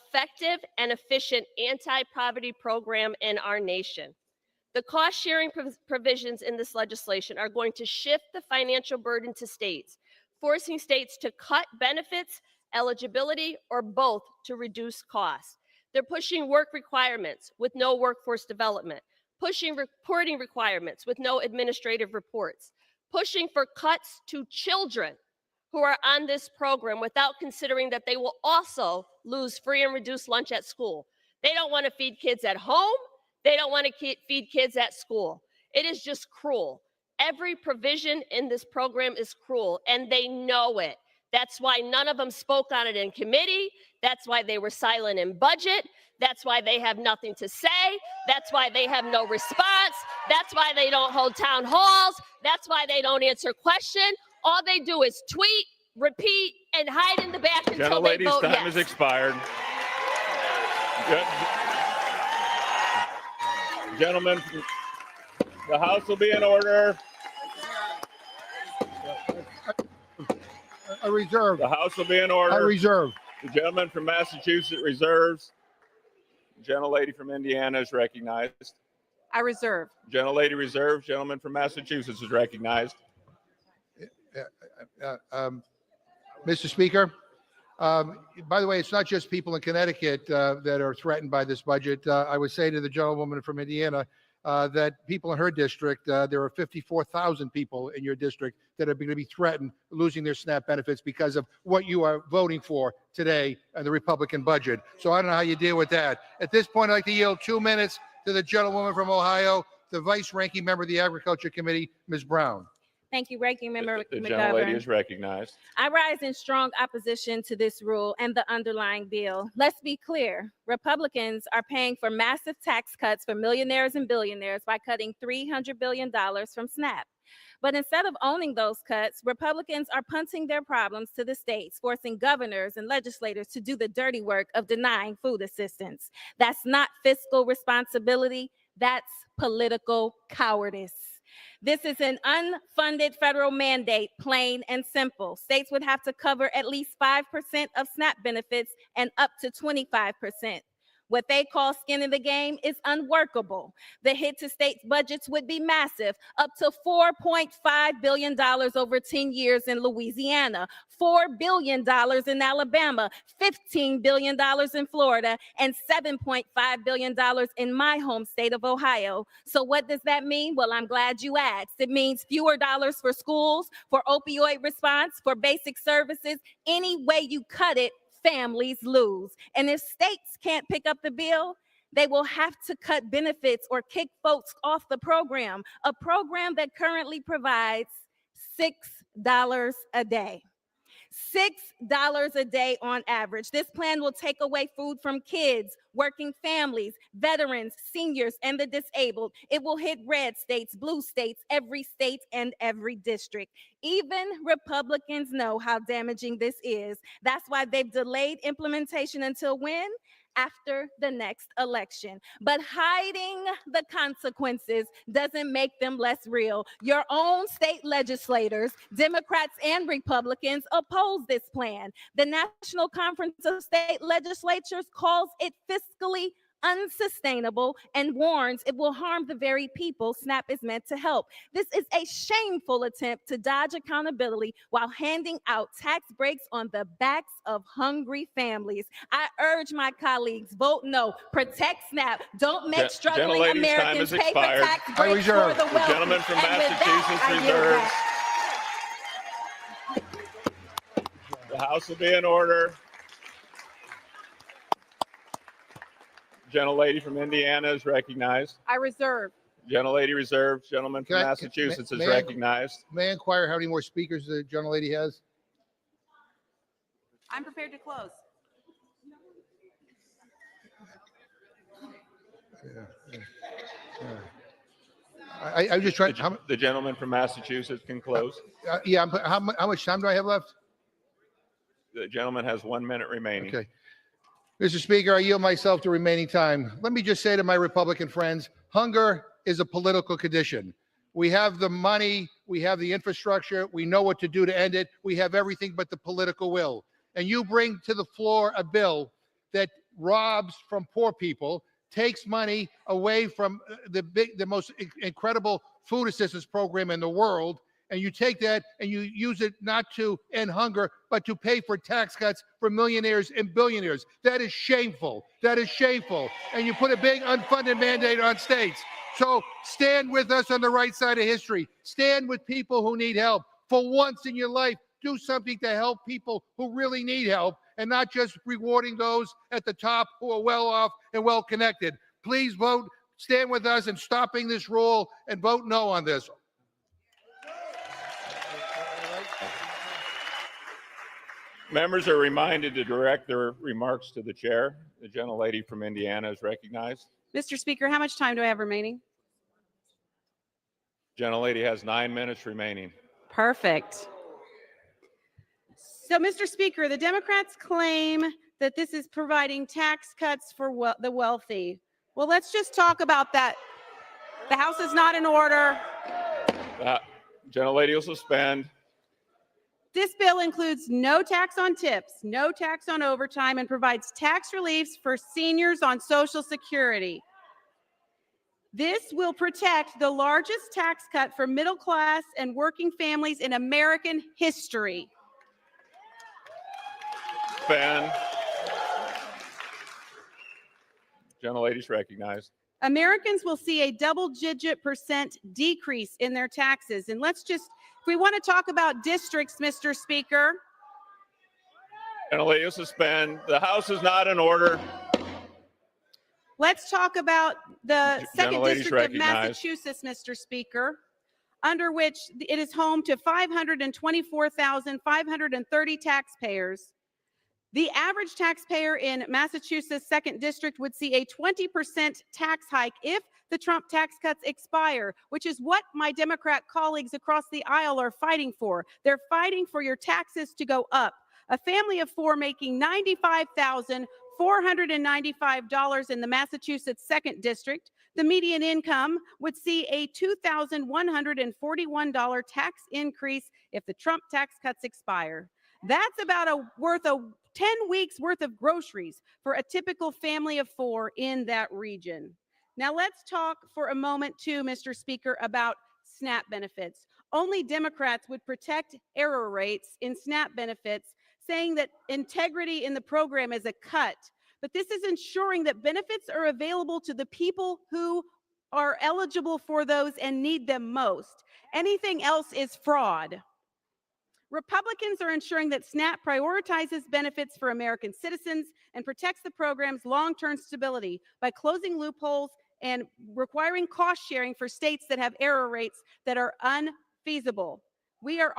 effective and efficient anti-poverty program in our nation. The cost-sharing provisions in this legislation are going to shift the financial burden to states, forcing states to cut benefits, eligibility, or both to reduce costs. They're pushing work requirements with no workforce development, pushing reporting requirements with no administrative reports, pushing for cuts to children who are on this program without considering that they will also lose free and reduced lunch at school. They don't want to feed kids at home. They don't want to feed kids at school. It is just cruel. Every provision in this program is cruel, and they know it. That's why none of them spoke on it in committee. That's why they were silent in budget. That's why they have nothing to say. That's why they have no response. That's why they don't hold town halls. That's why they don't answer questions. All they do is tweet, repeat, and hide in the back until they vote yes. Time has expired. Gentlemen, the House will be in order. I reserve. The House will be in order. I reserve. The gentleman from Massachusetts reserves. The gentlelady from Indiana is recognized. I reserve. Gentlelady reserves. Gentleman from Massachusetts is recognized. Mr. Speaker, by the way, it's not just people in Connecticut that are threatened by this budget. I would say to the gentlewoman from Indiana that people in her district, there are 54,000 people in your district that are going to be threatened losing their SNAP benefits because of what you are voting for today in the Republican budget. So I don't know how you deal with that. At this point, I'd like to yield 2 minutes to the gentlewoman from Ohio, the Vice Ranking Member of the Agriculture Committee, Ms. Brown. Thank you, Ranking Member The McGovern. gentlelady is recognized. I rise in strong opposition to this rule and the underlying bill. Let's be clear. Republicans are paying for massive tax cuts for millionaires and billionaires by cutting $300 billion from SNAP. But instead of owning those cuts, Republicans are punting their problems to the states, forcing governors and legislators to do the dirty work of denying food assistance. That's not fiscal responsibility. That's political cowardice. This is an unfunded federal mandate, plain and simple. States would have to cover at least 5% of SNAP benefits and up to 25%. What they call skin in the game is unworkable. The hit to states' budgets would be massive, up to $4.5 billion over 10 years in Louisiana, $4 billion in Alabama, $15 billion in Florida, and $7.5 billion in my home state of Ohio. So what does that mean? Well, I'm glad you asked. It means fewer dollars for schools, for opioid response, for basic services. Any way you cut it, families lose. And if states can't pick up the bill, they will have to cut benefits or kick folks off the program, a program that currently provides $6 a day. $6 a day on average. This plan will take away food from kids, working families, veterans, seniors, and the disabled. It will hit red states, blue states, every state and every district. Even Republicans know how damaging this is. That's why they've delayed implementation until when? After the next election. But hiding the consequences doesn't make them less real. Your own state legislators, Democrats and Republicans, oppose this plan. The National Conference of State Legislatures calls it fiscally unsustainable and warns it will harm the very people SNAP is meant to help. This is a shameful attempt to dodge accountability while handing out tax breaks on the backs of hungry families. I urge my colleagues, vote no, protect SNAP. Don't make struggling Americans pay for tax breaks for the wealthy. The gentleman from Massachusetts reserves. The House will be in order. Gentlelady from Indiana is recognized. I reserve. Gentlelady reserves. Gentleman from Massachusetts is recognized. May I inquire how many more speakers the gentlelady has? I'm prepared to close. I'm just trying. The gentleman from Massachusetts can close. Yeah. How much time do I have left? The gentleman has 1 minute remaining. Okay. Mr. Speaker, I yield myself to remaining time. Let me just say to my Republican friends, hunger is a political condition. We have the money, we have the infrastructure, we know what to do to end it. We have everything but the political will. And you bring to the floor a bill that robs from poor people, takes money away from the most incredible food assistance program in the world, and you take that and you use it not to end hunger, but to pay for tax cuts for millionaires and billionaires. That is shameful. That is shameful. And you put a big unfunded mandate on states. So stand with us on the right side of history. Stand with people who need help. For once in your life, do something to help people who really need help and not just rewarding those at the top who are well off and well connected. Please vote, stand with us in stopping this rule and vote no on this. Members are reminded to direct their remarks to the chair. The gentlelady from Indiana is recognized. Mr. Speaker, how much time do I have remaining? Gentlelady has 9 minutes remaining. Perfect. So, Mr. Speaker, the Democrats claim that this is providing tax cuts for the wealthy. Well, let's just talk about that. The House is not in order. Gentlelady will suspend. This bill includes no tax on tips, no tax on overtime, and provides tax reliefs for seniors on Social Security. This will protect the largest tax cut for middle class and working families in American history. Suspend. Gentlelady's recognized. Americans will see a double-digit % decrease in their taxes. And if we want to talk about districts, Mr. Speaker. Gentlelady will suspend. The House is not in order. Let's talk about the second Gentlelady's district of recognized. Massachusetts, Mr. Speaker, under which it is home to 524,530 taxpayers. The average taxpayer in Massachusetts' second district would see a 20% tax hike if the Trump tax cuts expire, which is what my Democrat colleagues across the aisle are fighting for. They're fighting for your taxes to go up. A family of four making $95,495 in the Massachusetts second district, the median income would see a $2,141 tax increase if the Trump tax cuts expire. That's about worth 10 weeks worth of groceries for a typical family of four in that region. Now let's talk for a moment too, Mr. Speaker, about SNAP benefits. Only Democrats would protect error rates in SNAP benefits, saying that integrity in the program is a cut. But this is ensuring that benefits are available to the people who are eligible for those and need them most. Anything else is fraud. Republicans are ensuring that SNAP prioritizes benefits for American citizens and protects the program's long-term stability by closing loopholes and requiring cost sharing for states that have error rates that are unfeasible. We are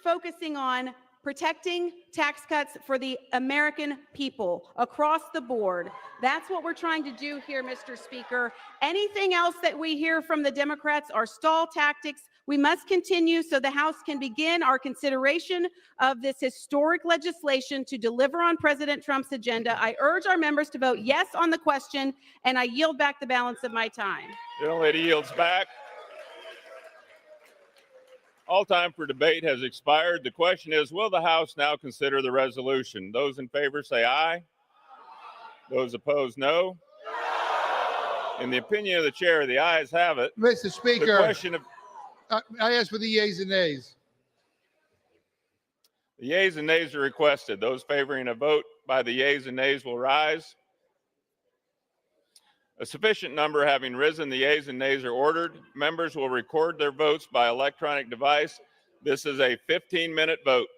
focusing on protecting tax cuts for the American people across the board. That's what we're trying to do here, Mr. Speaker. Anything else that we hear from the Democrats are stall tactics. We must continue so the House can begin our consideration of this historic legislation to deliver on President Trump's agenda. I urge our members to vote yes on the question, and I yield back the balance of my time. Gentlelady yields back. All time for debate has expired. The question is, will the House now consider the resolution? Those in favor say aye. Those opposed, no. In the opinion of the chair, the ayes have it. Mr. The Speaker, question of I ask for the yeas and nays. the yeas and nays are requested. Those favoring a vote by the yeas and nays will rise. A sufficient number having risen, the yeas and nays are ordered. Members will record their votes by electronic device. This is a 15-minute vote.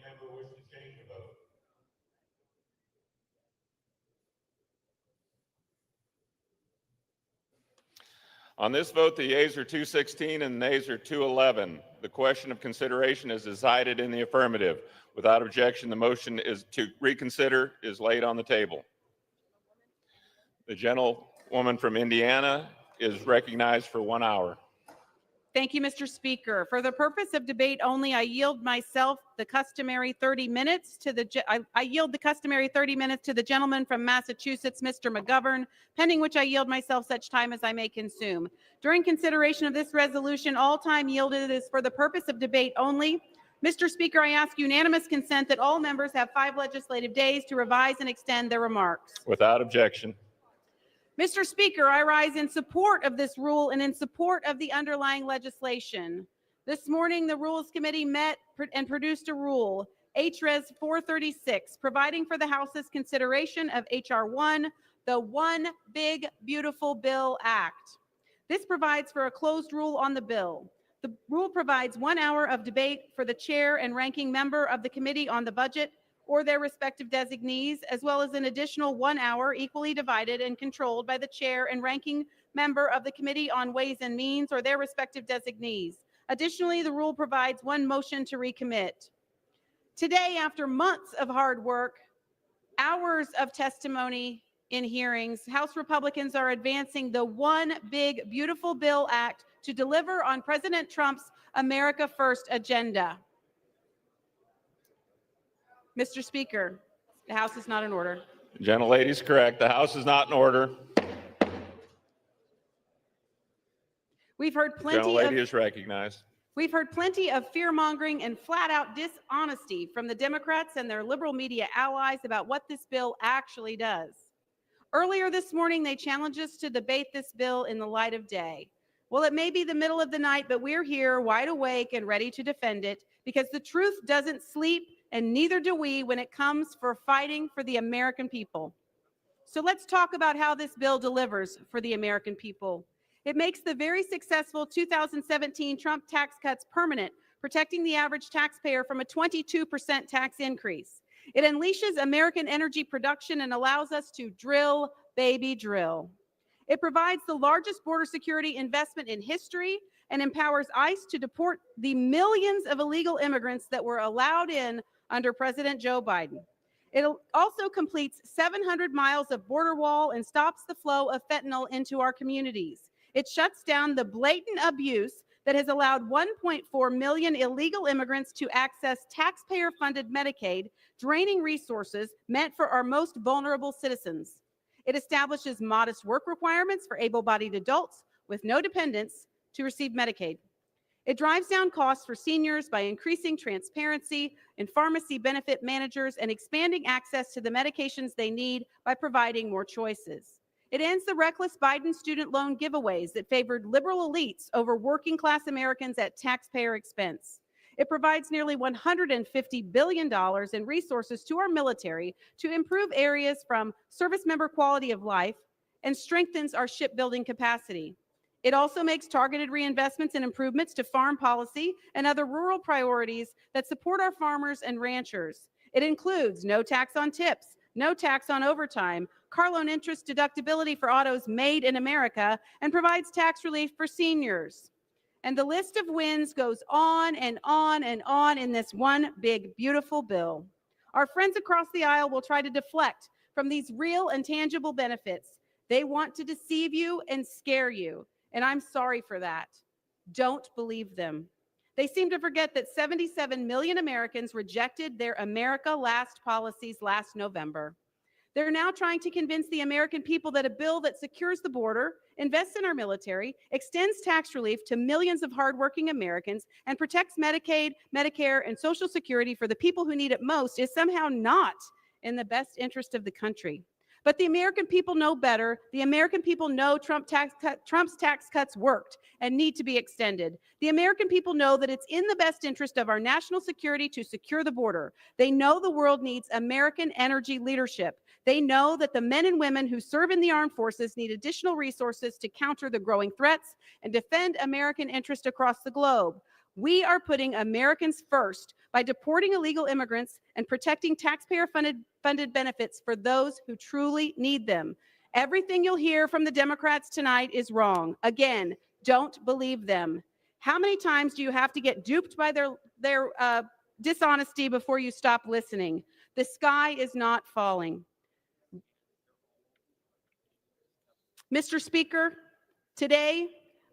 member wish to change the vote? On this vote, the yeas are 216 and the nays are 211. The question of consideration is decided in the affirmative. Without objection, the motion is to reconsider is laid on the table. The gentlewoman from Indiana is recognized for 1 hour. Thank you, Mr. Speaker. For the purpose of debate only, I yield myself the customary 30 minutes to I yield the customary 30 minutes to the gentleman from Massachusetts, Mr. McGovern, pending which I yield myself such time as I may consume. During consideration of this resolution, all time yielded is for the purpose of debate only. Mr. Speaker, I ask unanimous consent that all members have 5 legislative days to revise and extend their remarks. Without objection. Mr. Speaker, I rise in support of this rule and in support of the underlying legislation. This morning, the Rules Committee met and produced a rule, HRes 436, providing for the House's consideration of HR 1, the One Big Beautiful Bill Act. This provides for a closed rule on the bill. The rule provides 1 hour of debate for the chair and ranking member of the Committee on the Budget or their respective designees, as well as an additional 1 hour equally divided and controlled by the chair and ranking member of the Committee on Ways and Means or their respective designees. Additionally, the rule provides 1 motion to recommit. Today, after months of hard work, hours of testimony in hearings, House Republicans are advancing the One Big Beautiful Bill Act to deliver on President Trump's America First agenda. Mr. Speaker, the House is not in order. The gentlelady is correct. The House is not in order. We've heard The plenty gentlelady is recognized. We've heard plenty of fear-mongering and flat-out dishonesty from the Democrats and their liberal media allies about what this bill actually does. Earlier this morning, they challenged us to debate this bill in the light of day. Well, it may be the middle of the night, but we're here wide awake and ready to defend it because the truth doesn't sleep, and neither do we when it comes for fighting for the American people. So let's talk about how this bill delivers for the American people. It makes the very successful 2017 Trump tax cuts permanent, protecting the average taxpayer from a 22% tax increase. It unleashes American energy production and allows us to drill, baby, drill. It provides the largest border security investment in history and empowers ICE to deport the millions of illegal immigrants that were allowed in under President Joe Biden. It also completes 700 miles of border wall and stops the flow of fentanyl into our communities. It shuts down the blatant abuse that has allowed 1.4 million illegal immigrants to access taxpayer-funded Medicaid, draining resources meant for our most vulnerable citizens. It establishes modest work requirements for able-bodied adults with no dependents to receive Medicaid. It drives down costs for seniors by increasing transparency in pharmacy benefit managers and expanding access to the medications they need by providing more choices. It ends the reckless Biden student loan giveaways that favored liberal elites over working class Americans at taxpayer expense. It provides nearly $150 billion in resources to our military to improve areas from service member quality of life and strengthens our shipbuilding capacity. It also makes targeted reinvestments and improvements to farm policy and other rural priorities that support our farmers and ranchers. It includes no tax on tips, no tax on overtime, car loan interest deductibility for autos made in America, and provides tax relief for seniors. And the list of wins goes on and on and on in this one big, beautiful bill. Our friends across the aisle will try to deflect from these real and tangible benefits. They want to deceive you and scare you. And I'm sorry for that. Don't believe them. They seem to forget that 77 million Americans rejected their America Last policies last November. They're now trying to convince the American people that a bill that secures the border, invests in our military, extends tax relief to millions of hardworking Americans, and protects Medicaid, Medicare, and Social Security for the people who need it most is somehow not in the best interest of the country. But the American people know better. The American people know Trump's tax cuts worked and need to be extended. The American people know that it's in the best interest of our national security to secure the border. They know the world needs American energy leadership. They know that the men and women who serve in the armed forces need additional resources to counter the growing threats and defend American interest across the globe. We are putting Americans first by deporting illegal immigrants and protecting taxpayer-funded benefits for those who truly need them. Everything you'll hear from the Democrats tonight is wrong. Again, don't believe them. How many times do you have to get duped by their dishonesty before you stop listening? The sky is not falling. Mr. Speaker, today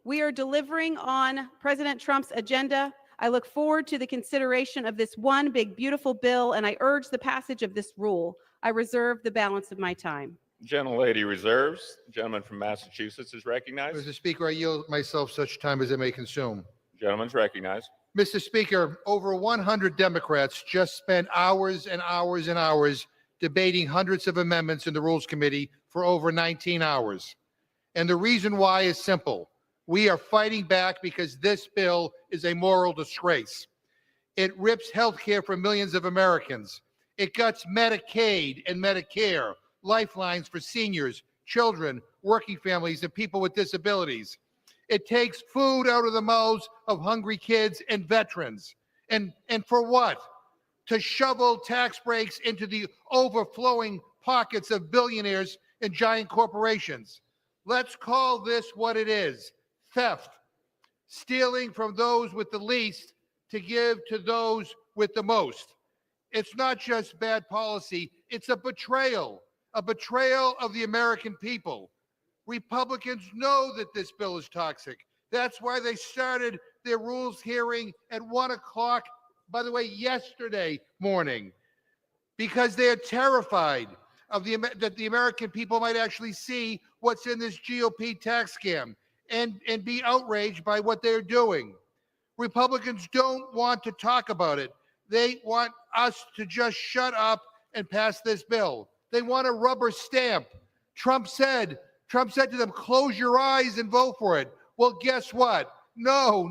we are delivering on President Trump's agenda. I look forward to the consideration of this one big, beautiful bill, and I urge the passage of this rule. I reserve the balance of my time. Gentlelady reserves. The gentleman from Massachusetts is recognized. Mr. Speaker, I yield myself such time as I may consume. Gentleman's recognized. Mr. Speaker, over 100 Democrats just spent hours and hours and hours debating hundreds of amendments in the Rules Committee for over 19 hours. And the reason why is simple. We are fighting back because this bill is a moral disgrace. It rips health care from millions of Americans. It guts Medicaid and Medicare, lifelines for seniors, children, working families, and people with disabilities. It takes food out of the mouths of hungry kids and veterans. And for what? To shovel tax breaks into the overflowing pockets of billionaires and giant corporations. Let's call this what it is: theft, stealing from those with the least to give to those with the most. It's not just bad policy, it's a betrayal of the American people. Republicans know that this bill is toxic. That's why they started their rules hearing at 1 o'clock, by the way, yesterday morning, because they're terrified of that the American people might actually see what's in this GOP tax scam and be outraged by what they're doing. Republicans don't want to talk about it. They want us to just shut up and pass this bill. They want a rubber stamp. Trump said to them, close your eyes and vote for it. Well, guess what? No.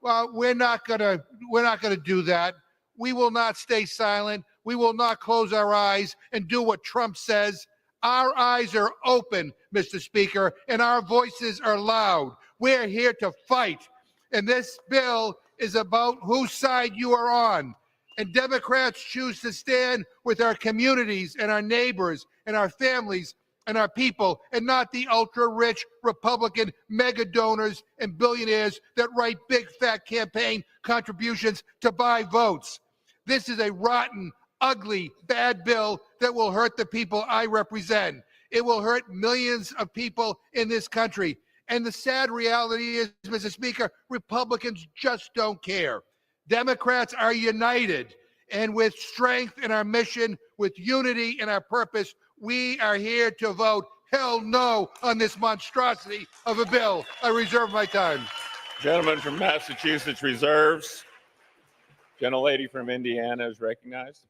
We're not gonna do that. We will not stay silent. We will not close our eyes and do what Trump says. Our eyes are open, Mr. Speaker, and our voices are loud. We're here to fight. And this bill is about whose side you are on. And Democrats choose to stand with our communities and our neighbors and our families and our people, and not the ultra-rich Republican mega donors and billionaires that write big fat campaign contributions to buy votes. This is a rotten, ugly, bad bill that will hurt the people I represent. It will hurt millions of people in this country. And the sad reality is, Mr. Speaker, Republicans just don't care. Democrats are united, and with strength in our mission, with unity in our purpose, we are here to vote hell no on this monstrosity of a bill. I reserve my time. Gentleman from Massachusetts reserves. Gentlelady from Indiana is recognized.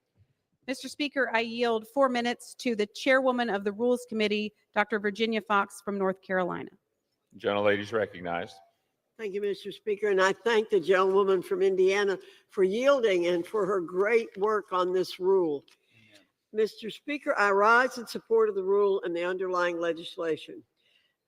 Mr. Speaker, I yield 4 minutes to the chairwoman of the Rules Committee, Dr. Virginia Fox from North Carolina. Gentlelady is recognized. Thank you, Mr. Speaker, and I thank the gentlewoman from Indiana for yielding and for her great work on this rule. Mr. Speaker, I rise in support of the rule and the underlying legislation.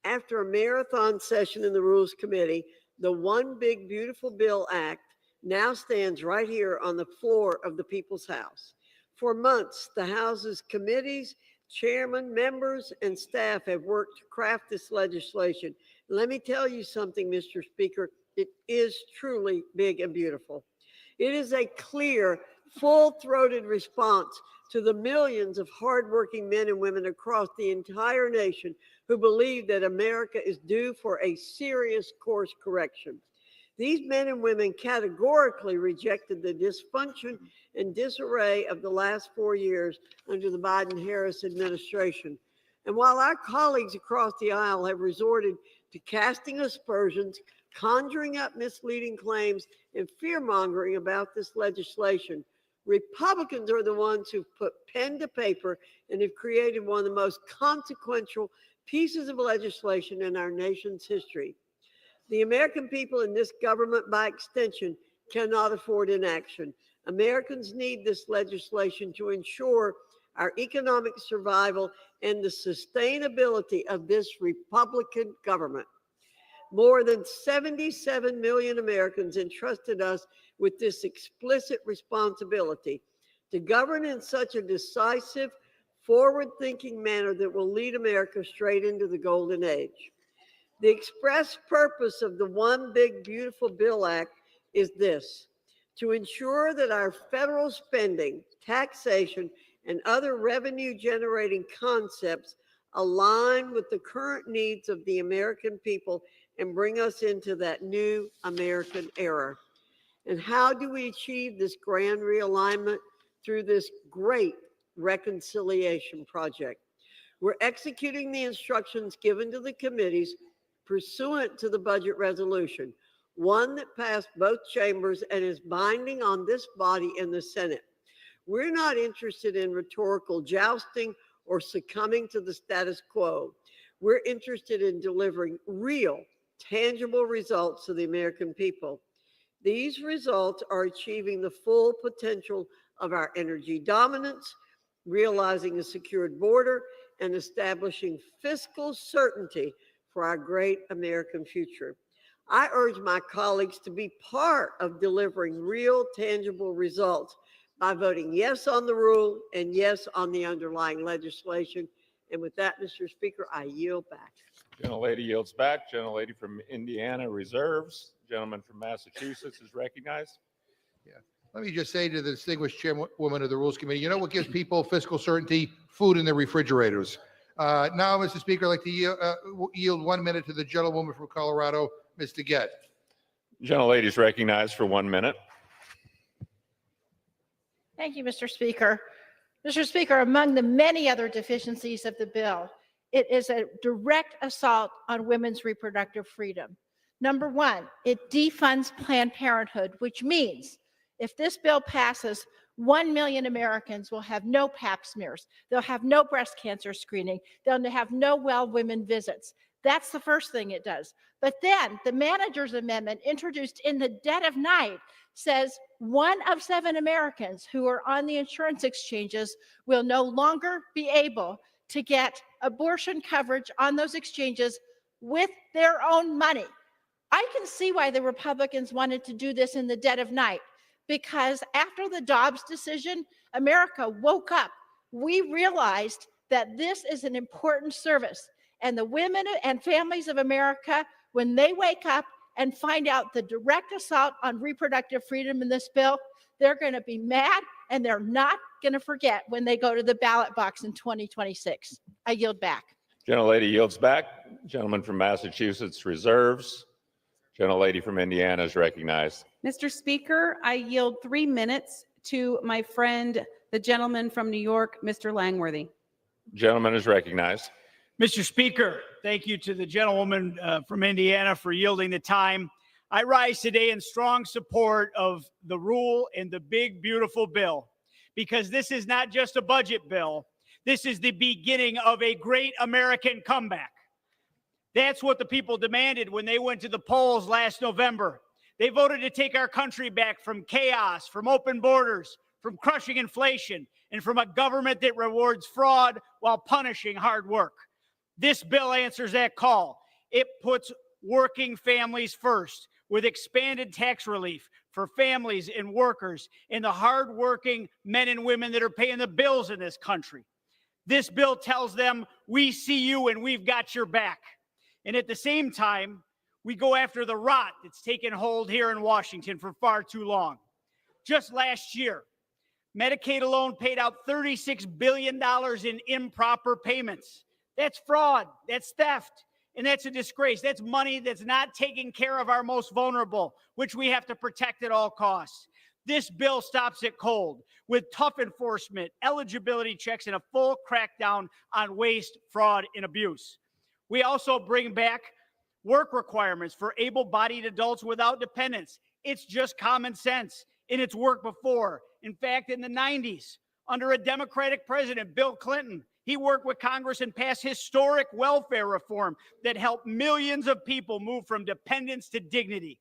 After a marathon session in the Rules Committee, the One Big Beautiful Bill Act now stands right here on the floor of the People's House. For months, the House's committees, chairmen, members, and staff have worked to craft this legislation. Let me tell you something, Mr. Speaker, it is truly big and beautiful. It is a clear, full-throated response to the millions of hardworking men and women across the entire nation who believe that America is due for a serious course correction. These men and women categorically rejected the dysfunction and disarray of the last 4 years under the Biden-Harris administration. And while our colleagues across the aisle have resorted to casting aspersions, conjuring up misleading claims, and fear-mongering about this legislation, Republicans are the ones who've put pen to paper and have created one of the most consequential pieces of legislation in our nation's history. The American people and this government, by extension, cannot afford inaction. Americans need this legislation to ensure our economic survival and the sustainability of this Republican government. More than 77 million Americans entrusted us with this explicit responsibility to govern in such a decisive, forward-thinking manner that will lead America straight into the golden age. The express purpose of the One Big Beautiful Bill Act is this: to ensure that our federal spending, taxation, and other revenue-generating concepts align with the current needs of the American people and bring us into that new American era. And how do we achieve this grand realignment? Through this great reconciliation project. We're executing the instructions given to the committees pursuant to the budget resolution, one that passed both chambers and is binding on this body in the Senate. We're not interested in rhetorical jousting or succumbing to the status quo. We're interested in delivering real, tangible results to the American people. These results are achieving the full potential of our energy dominance, realizing a secured border, and establishing fiscal certainty for our great American future. I urge my colleagues to be part of delivering real, tangible results by voting yes on the rule and yes on the underlying legislation. And with that, Mr. Speaker, I yield back. Gentlelady yields back. Gentlelady from Indiana reserves. Gentleman from Massachusetts is recognized. Let me just say to the distinguished chairwoman of the Rules Committee, you know what gives people fiscal certainty? Food in their refrigerators. Now, Mr. Speaker, I'd like to yield 1 minute to the gentlewoman from Colorado, Ms. DeGette. Gentlelady is recognized for 1 minute. Thank you, Mr. Speaker. Mr. Speaker, among the many other deficiencies of the bill, it is a direct assault on women's reproductive freedom. Number one, it defunds Planned Parenthood, which means if this bill passes, 1 million Americans will have no pap smears. They'll have no breast cancer screening. They'll have no well women visits. That's the first thing it does. But then the manager's amendment, introduced in the dead of night, says 1 of 7 Americans who are on the insurance exchanges will no longer be able to get abortion coverage on those exchanges with their own money. I can see why the Republicans wanted to do this in the dead of night, because after the Dobbs decision, America woke up. We realized that this is an important service, and the women and families of America, when they wake up and find out the direct assault on reproductive freedom in this bill, they're going to be mad, and they're not going to forget when they go to the ballot box in 2026. I yield back. Gentlelady yields back. Gentleman from Massachusetts reserves. Gentlelady from Indiana is recognized. Mr. Speaker, I yield 3 minutes to my friend, the gentleman from New York, Mr. Langworthy. Gentleman is recognized. Mr. Speaker, thank you to the gentlewoman from Indiana for yielding the time. I rise today in strong support of the rule and the big, beautiful bill, because this is not just a budget bill. This is the beginning of a great American comeback. That's what the people demanded when they went to the polls last November. They voted to take our country back from chaos, from open borders, from crushing inflation, and from a government that rewards fraud while punishing hard work. This bill answers that call. It puts working families first with expanded tax relief for families and workers and the hardworking men and women that are paying the bills in this country. This bill tells them, we see you and we've got your back. And at the same time, we go after the rot that's taken hold here in Washington for far too long. Just last year, Medicaid alone paid out $36 billion in improper payments. That's fraud, that's theft, and that's a disgrace. That's money that's not taking care of our most vulnerable, which we have to protect at all costs. This bill stops it cold with tough enforcement, eligibility checks, and a full crackdown on waste, fraud, and abuse. We also bring back work requirements for able-bodied adults without dependents. It's just common sense, and it's worked before. In fact, in the 90s, under a Democratic president, Bill Clinton, he worked with Congress and passed historic welfare reform that helped millions of people move from dependence to dignity.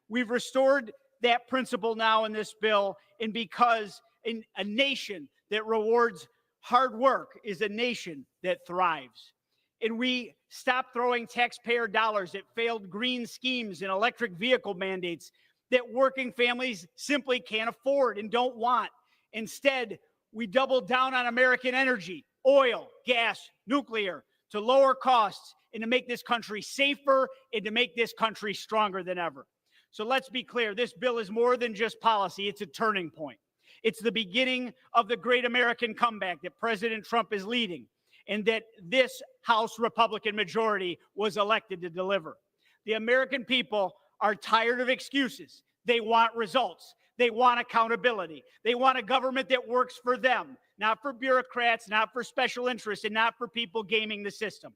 We've restored that principle now in this bill, and because a nation that rewards hard work is a nation that thrives. and we stop throwing taxpayer dollars at failed green schemes and electric vehicle mandates that working families simply can't afford and don't want. Instead, we double down on American energy, oil, gas, nuclear, to lower costs and to make this country safer and to make this country stronger than ever. So let's be clear, this bill is more than just policy, it's a turning point. It's the beginning of the great American comeback that President Trump is leading and that this House Republican majority was elected to deliver. The American people are tired of excuses. They want results. They want accountability. They want a government that works for them, not for bureaucrats, not for special interests, and not for people gaming the system.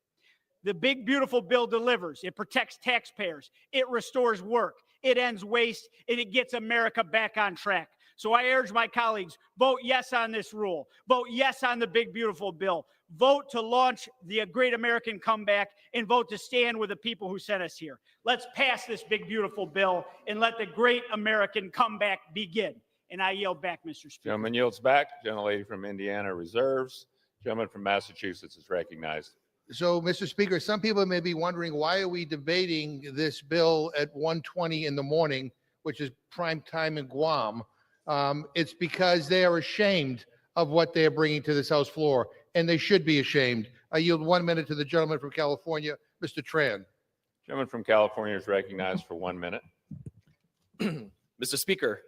The big, beautiful bill delivers. It protects taxpayers. It restores work. It ends waste, and it gets America back on track. So I urge my colleagues, vote yes on this rule. Vote yes on the big, beautiful bill. Vote to launch the great American comeback and vote to stand with the people who sent us here. Let's pass this big, beautiful bill and let the great American comeback begin. And I yield back, Mr. Speaker. Gentleman yields back. Gentlelady from Indiana reserves. Gentleman from Massachusetts is recognized. So, Mr. Speaker, some people may be wondering, why are we debating this bill at 1:20 in the morning, which is prime time in Guam? It's because they are ashamed of what they are bringing to this House floor, and they should be ashamed. I yield 1 minute to the gentleman from California, Mr. Tran. Gentleman from California is recognized for 1 minute. Mr. Speaker,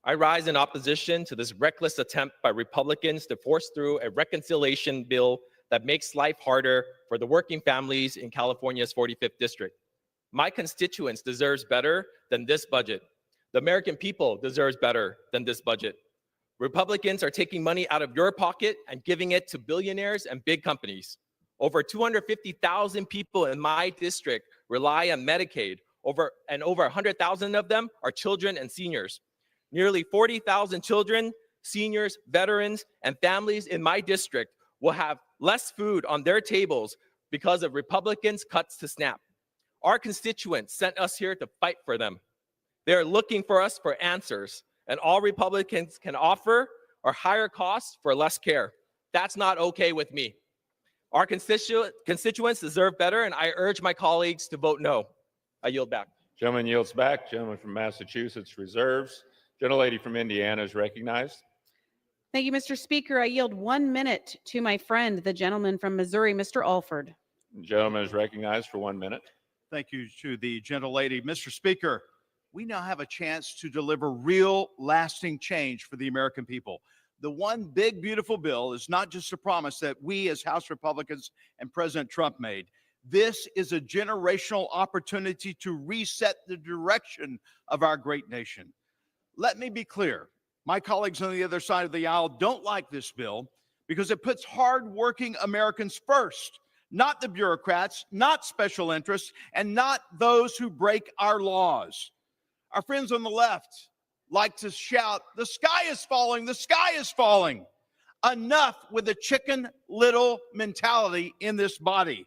I rise in opposition to this reckless attempt by Republicans to force through a reconciliation bill that makes life harder for the working families in California's 45th district. My constituents deserve better than this budget. The American people deserves better than this budget. Republicans are taking money out of your pocket and giving it to billionaires and big companies. Over 250,000 people in my district rely on Medicaid, over 100,000 of them are children and seniors. Nearly 40,000 children, seniors, veterans, and families in my district will have less food on their tables because of Republicans' cuts to SNAP. Our constituents sent us here to fight for them. They are looking for us for answers, and all Republicans can offer are higher costs for less care. That's not okay with me. Our constituents deserve better, and I urge my colleagues to vote no. I yield back. Gentleman yields back. Gentleman from Massachusetts reserves. Gentlelady from Indiana is recognized. Thank you, Mr. Speaker. I yield 1 minute to my friend, the gentleman from Missouri, Mr. Alford. The gentleman is recognized for 1 minute. Thank you to the gentlelady. Mr. Speaker, we now have a chance to deliver real, lasting change for the American people. The one big, beautiful bill is not just a promise that we as House Republicans and President Trump made. This is a generational opportunity to reset the direction of our great nation. Let me be clear. My colleagues on the other side of the aisle don't like this bill because it puts hardworking Americans first, not the bureaucrats, not special interests, and not those who break our laws. Our friends on the left like to shout, "The sky is falling, the sky is falling." Enough with the Chicken Little mentality in this body.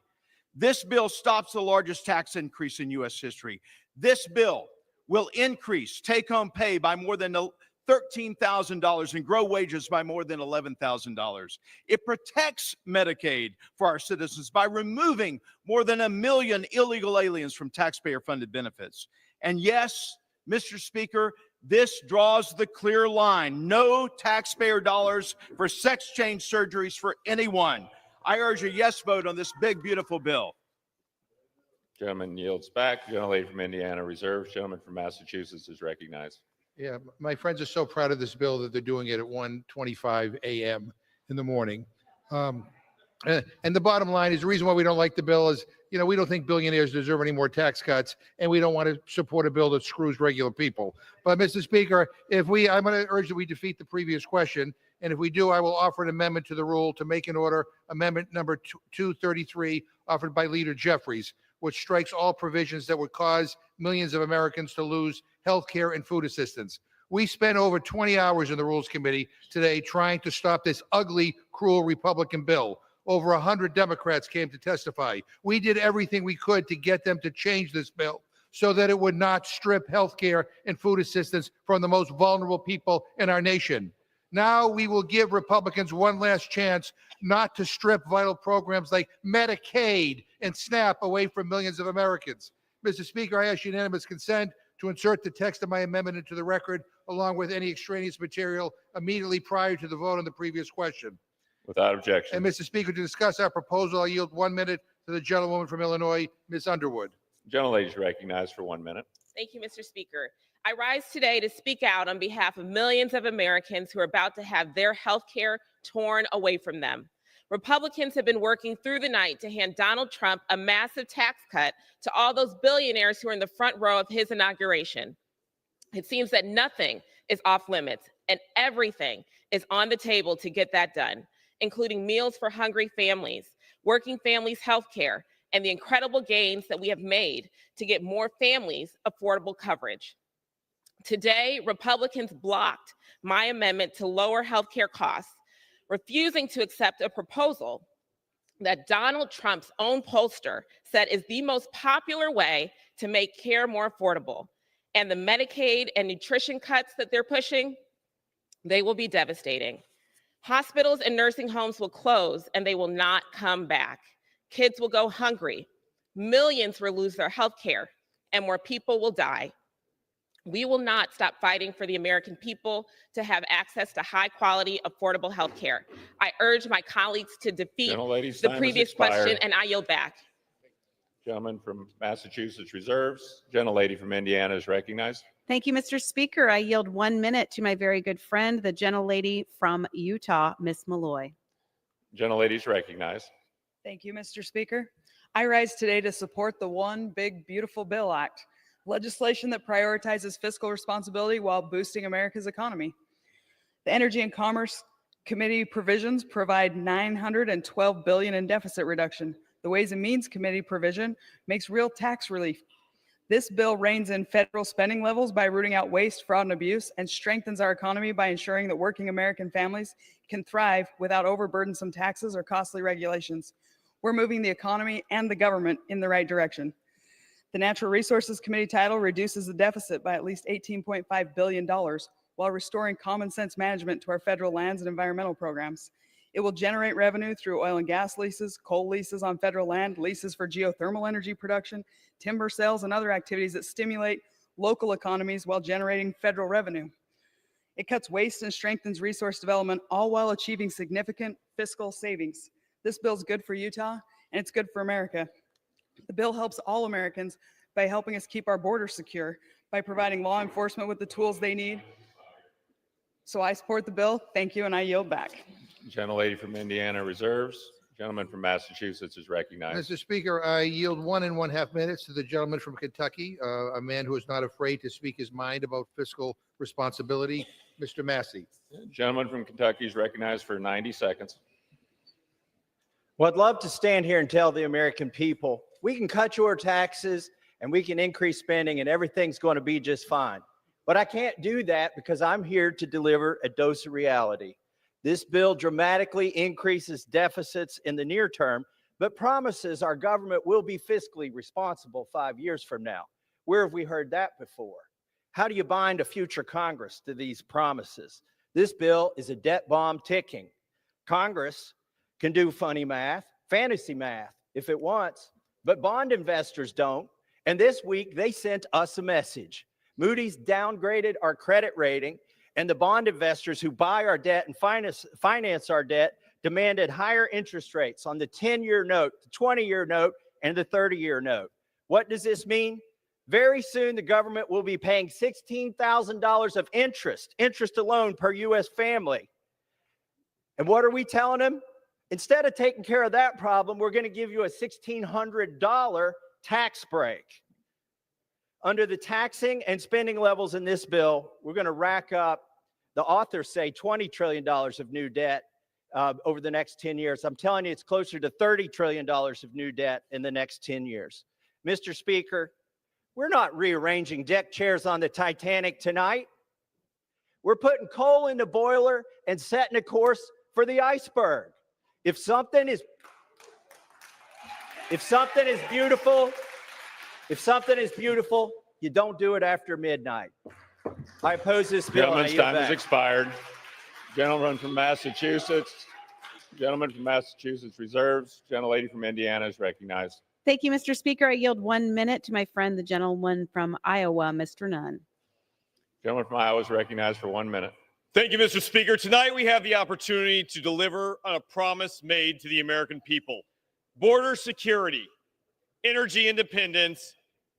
This bill stops the largest tax increase in U.S. history. This bill will increase take-home pay by more than $13,000 and grow wages by more than $11,000. It protects Medicaid for our citizens by removing more than 1 million illegal aliens from taxpayer-funded benefits. And yes, Mr. Speaker, this draws the clear line. No taxpayer dollars for sex change surgeries for anyone. I urge a yes vote on this big, beautiful bill. Gentleman yields back. Gentlelady from Indiana reserves. Gentleman from Massachusetts is recognized. Yeah, my friends are so proud of this bill that they're doing it at 1:25 a.m. in the morning. And the bottom line is the reason why we don't like the bill is, we don't think billionaires deserve any more tax cuts, and we don't want to support a bill that screws regular people. But, Mr. Speaker, I'm going to urge that we defeat the previous question, and if we do, I will offer an amendment to the rule to make an order, amendment number 233, offered by Leader Jeffries, which strikes all provisions that would cause millions of Americans to lose health care and food assistance. We spent over 20 hours in the Rules Committee today trying to stop this ugly, cruel Republican bill. Over 100 Democrats came to testify. We did everything we could to get them to change this bill so that it would not strip health care and food assistance from the most vulnerable people in our nation. Now we will give Republicans one last chance not to strip vital programs like Medicaid and SNAP away from millions of Americans. Mr. Speaker, I ask unanimous consent to insert the text of my amendment into the record, along with any extraneous material immediately prior to the vote on the previous question. Without objection. And Mr. Speaker, to discuss our proposal, I yield 1 minute to the gentlewoman from Illinois, Ms. Underwood. Gentlelady is recognized for 1 minute. Thank you, Mr. Speaker. I rise today to speak out on behalf of millions of Americans who are about to have their health care torn away from them. Republicans have been working through the night to hand Donald Trump a massive tax cut to all those billionaires who are in the front row of his inauguration. It seems that nothing is off limits and everything is on the table to get that done, including meals for hungry families, working families' health care, and the incredible gains that we have made to get more families affordable coverage. Today, Republicans blocked my amendment to lower healthcare costs, refusing to accept a proposal that Donald Trump's own pollster said is the most popular way to make care more affordable. And the Medicaid and nutrition cuts that they're pushing, they will be devastating. Hospitals and nursing homes will close and they will not come back. Kids will go hungry. Millions will lose their health care and more people will die. We will not stop fighting for the American people to have access to high quality, affordable health care. I urge my colleagues to defeat the previous question and I yield back. Gentleman from Massachusetts reserves. Gentlelady from Indiana is recognized. Thank you, Mr. Speaker. I yield 1 minute to my very good friend, the gentlelady from Utah, Ms. Malloy. Gentlelady is recognized. Thank you, Mr. Speaker. I rise today to support the One Big Beautiful Bill Act, legislation that prioritizes fiscal responsibility while boosting America's economy. The Energy and Commerce Committee provisions provide $912 billion in deficit reduction. The Ways and Means Committee provision makes real tax relief. This bill reins in federal spending levels by rooting out waste, fraud, and abuse, and strengthens our economy by ensuring that working American families can thrive without overburdensome taxes or costly regulations. We're moving the economy and the government in the right direction. The Natural Resources Committee title reduces the deficit by at least $18.5 billion while restoring common sense management to our federal lands and environmental programs. It will generate revenue through oil and gas leases, coal leases on federal land, leases for geothermal energy production, timber sales, and other activities that stimulate local economies while generating federal revenue. It cuts waste and strengthens resource development, all while achieving significant fiscal savings. This bill is good for Utah, and it's good for America. The bill helps all Americans by helping us keep our borders secure, by providing law enforcement with the tools they need. So I support the bill. Thank you, and I yield back. Gentlelady from Indiana reserves. Gentleman from Massachusetts is recognized. Mr. Speaker, I yield 1.5 minutes to the gentleman from Kentucky, a man who is not afraid to speak his mind about fiscal responsibility, Mr. Massey. Gentleman from Kentucky is recognized for 90 seconds. Well, I'd love to stand here and tell the American people, we can cut your taxes and we can increase spending and everything's going to be just fine. But I can't do that because I'm here to deliver a dose of reality. This bill dramatically increases deficits in the near term, but promises our government will be fiscally responsible 5 years from now. Where have we heard that before? How do you bind a future Congress to these promises? This bill is a debt bomb ticking. Congress can do funny math, fantasy math, if it wants, but bond investors don't. And this week, they sent us a message. Moody's downgraded our credit rating, and the bond investors who buy our debt and finance our debt demanded higher interest rates on the 10-year note, the 20-year note, and the 30-year note. What does this mean? Very soon, the government will be paying $16,000 of interest alone per U.S. family. And what are we telling them? Instead of taking care of that problem, we're going to give you a $1,600 tax break. Under the taxing and spending levels in this bill, we're going to rack up, the authors say, $20 trillion of new debt over the next 10 years. I'm telling you, it's closer to $30 trillion of new debt in the next 10 years. Mr. Speaker, we're not rearranging deck chairs on the Titanic tonight. We're putting coal in the boiler and setting a course for the iceberg. If something is beautiful, you don't do it after midnight. I oppose this bill. Gentleman's time has expired. Gentleman from Massachusetts. Gentleman from Massachusetts reserves. Gentlelady from Indiana is recognized. Thank you, Mr. Speaker. I yield 1 minute to my friend, the gentleman from Iowa, Mr. Nunn. Gentleman from Iowa is recognized for 1 minute. Thank you, Mr. Speaker. Tonight we have the opportunity to deliver on a promise made to the American people. Border security, energy independence,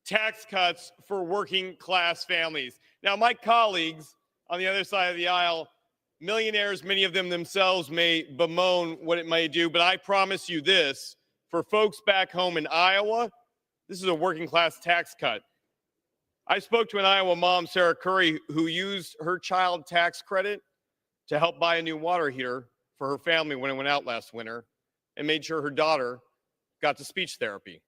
tax cuts for working class families. Now, my colleagues on the other side of the aisle, millionaires, many of them themselves may bemoan what it may do, but I promise you this, for folks back home in Iowa, this is a working class tax cut. I spoke to an Iowa mom, Sarah Curry, who used her child tax credit to help buy a new water heater for her family when it went out last winter and made sure her daughter got to speech therapy.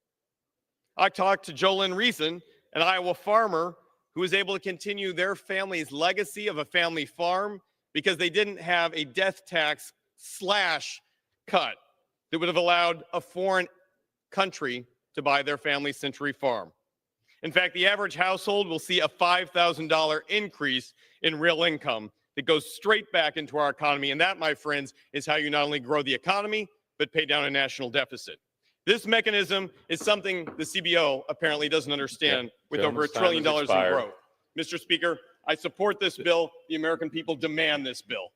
I talked to Jolyn Reason, an Iowa farmer who was able to continue their family's legacy of a family farm because they didn't have a death tax slash cut that would have allowed a foreign country to buy their family's century farm. In fact, the average household will see a $5,000 increase in real income that goes straight back into our economy. And that, my friends, is how you not only grow the economy, but pay down a national deficit. This mechanism is something the CBO apparently doesn't understand with over $1 trillion in growth. Mr. Speaker, I support this bill. The American people demand this bill.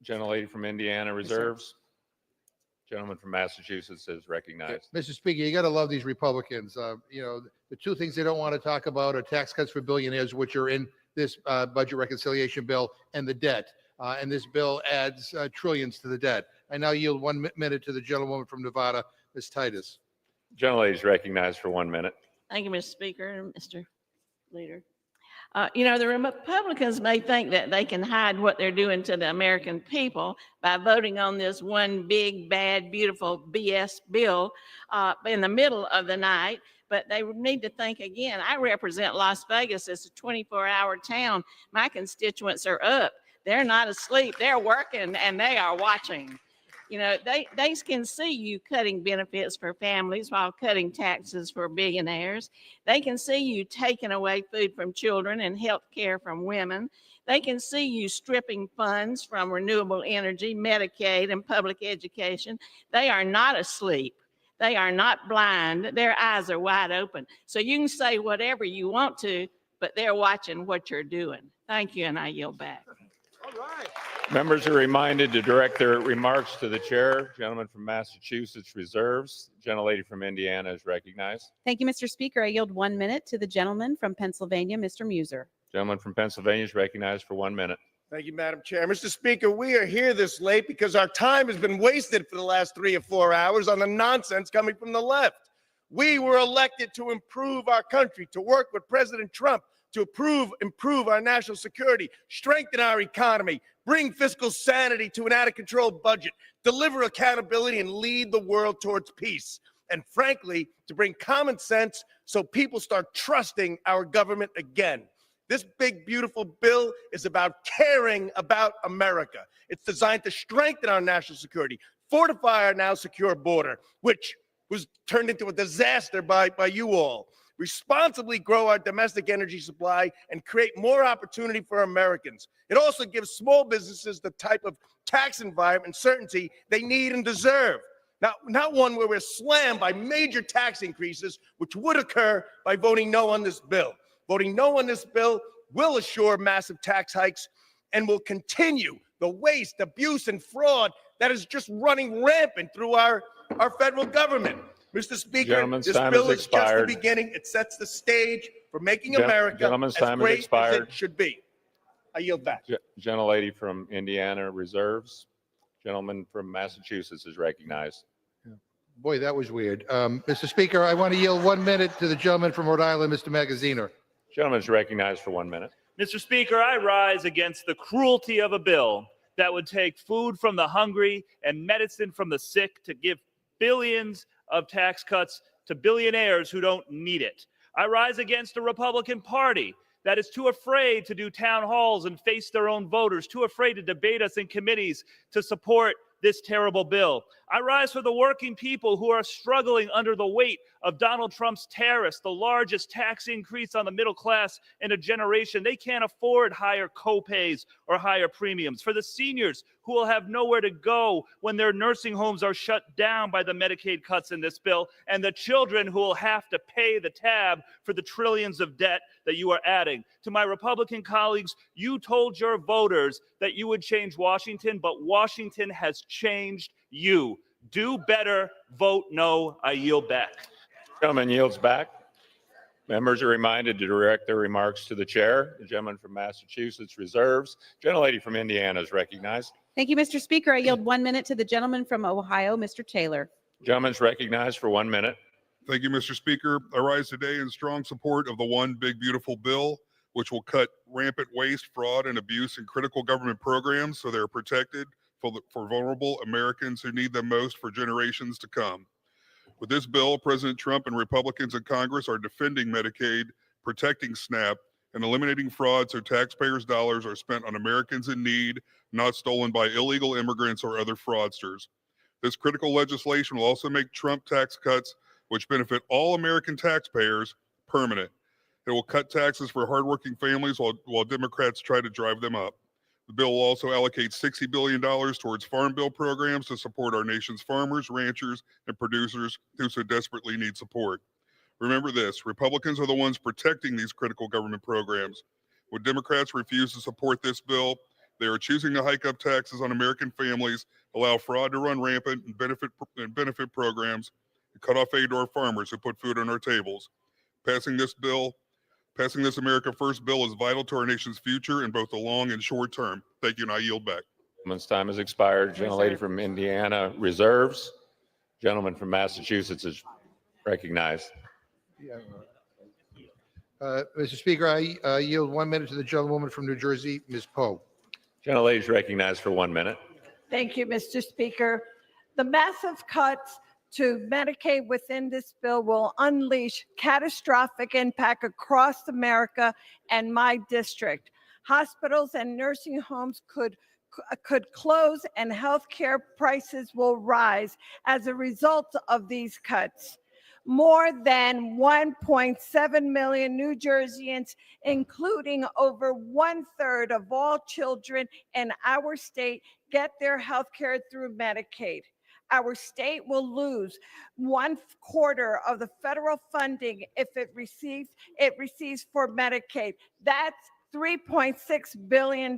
Gentlelady from Indiana reserves. Gentleman from Massachusetts is recognized. Mr. Speaker, you got to love these Republicans. You know, the two things they don't want to talk about are tax cuts for billionaires, which are in this budget reconciliation bill, and the debt. And this bill adds trillions to the debt. I now yield 1 minute to the gentlewoman from Nevada, Ms. Titus. Gentlelady is recognized for 1 minute. Thank you, Mr. Speaker and Mr. Leader. You know, the Republicans may think that they can hide what they're doing to the American people by voting on this one big, bad, beautiful BS bill in the middle of the night, but they need to think again. I represent Las Vegas. It's a 24-hour town. My constituents are up. They're not asleep. They're working, and they are watching. You know, they can see you cutting benefits for families while cutting taxes for billionaires. They can see you taking away food from children and health care from women. They can see you stripping funds from renewable energy, Medicaid, and public education. They are not asleep. They are not blind. Their eyes are wide open. So you can say whatever you want to, but they're watching what you're doing. Thank you, and I yield back. All right. Members are reminded to direct their remarks to the chair. Gentleman from Massachusetts reserves. Gentlelady from Indiana is recognized. Thank you, Mr. Speaker. I yield 1 minute to the gentleman from Pennsylvania, Mr. Muser. Gentleman from Pennsylvania is recognized for 1 minute. Thank you, Madam Chair. Mr. Speaker, we are here this late because our time has been wasted for the last 3 or 4 hours on the nonsense coming from the left. We were elected to improve our country, to work with President Trump, to improve our national security, strengthen our economy, bring fiscal sanity to an out-of-control budget, deliver accountability, and lead the world towards peace. And frankly, to bring common sense so people start trusting our government again. This big, beautiful bill is about caring about America. It's designed to strengthen our national security, fortify our now secure border, which was turned into a disaster by you all, responsibly grow our domestic energy supply, and create more opportunity for Americans. It also gives small businesses the type of tax environment and certainty they need and deserve. Now, not one where we're slammed by major tax increases, which would occur by voting no on this bill. Voting no on this bill will assure massive tax hikes and will continue the waste, abuse, and fraud that is just running rampant through our federal government. Mr. Speaker, this bill is just the beginning. It sets the stage for making America as great as it should be. I yield back. Gentlelady from Indiana reserves. Gentleman from Massachusetts is recognized. Boy, that was weird. Mr. Speaker, I want to yield 1 minute to the gentleman from Rhode Island, Mr. Magaziner. Gentleman is recognized for 1 minute. Mr. Speaker, I rise against the cruelty of a bill that would take food from the hungry and medicine from the sick to give billions of tax cuts to billionaires who don't need it. I rise against a Republican Party that is too afraid to do town halls and face their own voters, too afraid to debate us in committees to support this terrible bill. I rise for the working people who are struggling under the weight of Donald Trump's tariffs, the largest tax increase on the middle class in a generation. They can't afford higher copays or higher premiums. For the seniors who will have nowhere to go when their nursing homes are shut down by the Medicaid cuts in this bill, and the children who will have to pay the tab for the trillions of debt that you are adding. To my Republican colleagues, you told your voters that you would change Washington, but Washington has changed you. Do better, vote no. I yield back. Gentleman yields back. Members are reminded to direct their remarks to the chair. The gentleman from Massachusetts reserves. Gentlelady from Indiana is recognized. Thank you, Mr. Speaker. I yield 1 minute to the gentleman from Ohio, Mr. Taylor. Gentleman's recognized for 1 minute. Thank you, Mr. Speaker. I rise today in strong support of the One Big Beautiful Bill, which will cut rampant waste, fraud, and abuse in critical government programs so they're protected for vulnerable Americans who need them most for generations to come. With this bill, President Trump and Republicans in Congress are defending Medicaid, protecting SNAP, and eliminating fraud so taxpayers' dollars are spent on Americans in need, not stolen by illegal immigrants or other fraudsters. This critical legislation will also make Trump tax cuts, which benefit all American taxpayers, permanent. It will cut taxes for hardworking families while Democrats try to drive them up. The bill will also allocate $60 billion towards farm bill programs to support our nation's farmers, ranchers, and producers who so desperately need support. Remember this, Republicans are the ones protecting these critical government programs. When Democrats refuse to support this bill, they are choosing to hike up taxes on American families, allow fraud to run rampant and benefit programs, and cut off aid to our farmers who put food on our tables. Passing this America First bill is vital to our nation's future in both the long and short term. Thank you, and I yield back. Gentleman's time has expired. Gentlelady from Indiana reserves. Gentleman from Massachusetts is recognized. Mr. Speaker, I yield 1 minute to the gentlewoman from New Jersey, Ms. Poe. Gentlelady is recognized for 1 minute. Thank you, Mr. Speaker. The massive cuts to Medicaid within this bill will unleash catastrophic impact across America and my district. Hospitals and nursing homes could close and healthcare prices will rise as a result of these cuts. More than 1.7 million New Jerseyans, including over 1/3 of all children in our state, get their health care through Medicaid. Our state will lose 1/4 of the federal funding if it receives for Medicaid. That's $3.6 billion.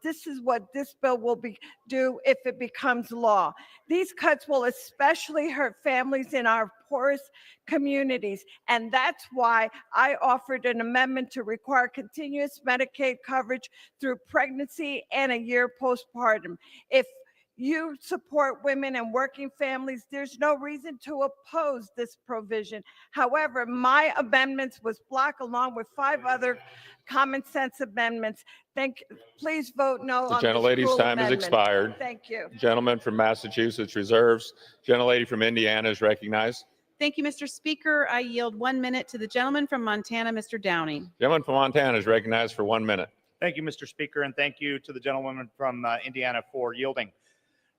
This is what this bill will do if it becomes law. These cuts will especially hurt families in our poorest communities. And that's why I offered an amendment to require continuous Medicaid coverage through pregnancy and a year postpartum. If you support women and working families, there's no reason to oppose this provision. However, my amendments was blocked along with 5 other common sense amendments. Please vote no The on this gentlelady's cruel time has amendment. expired. Thank you. Gentleman from Massachusetts reserves. Gentlelady from Indiana is recognized. Thank you, Mr. Speaker. I yield 1 minute to the gentleman from Montana, Mr. Downey. Gentleman from Montana is recognized for 1 minute. Thank you, Mr. Speaker, and thank you to the gentlewoman from Indiana for yielding.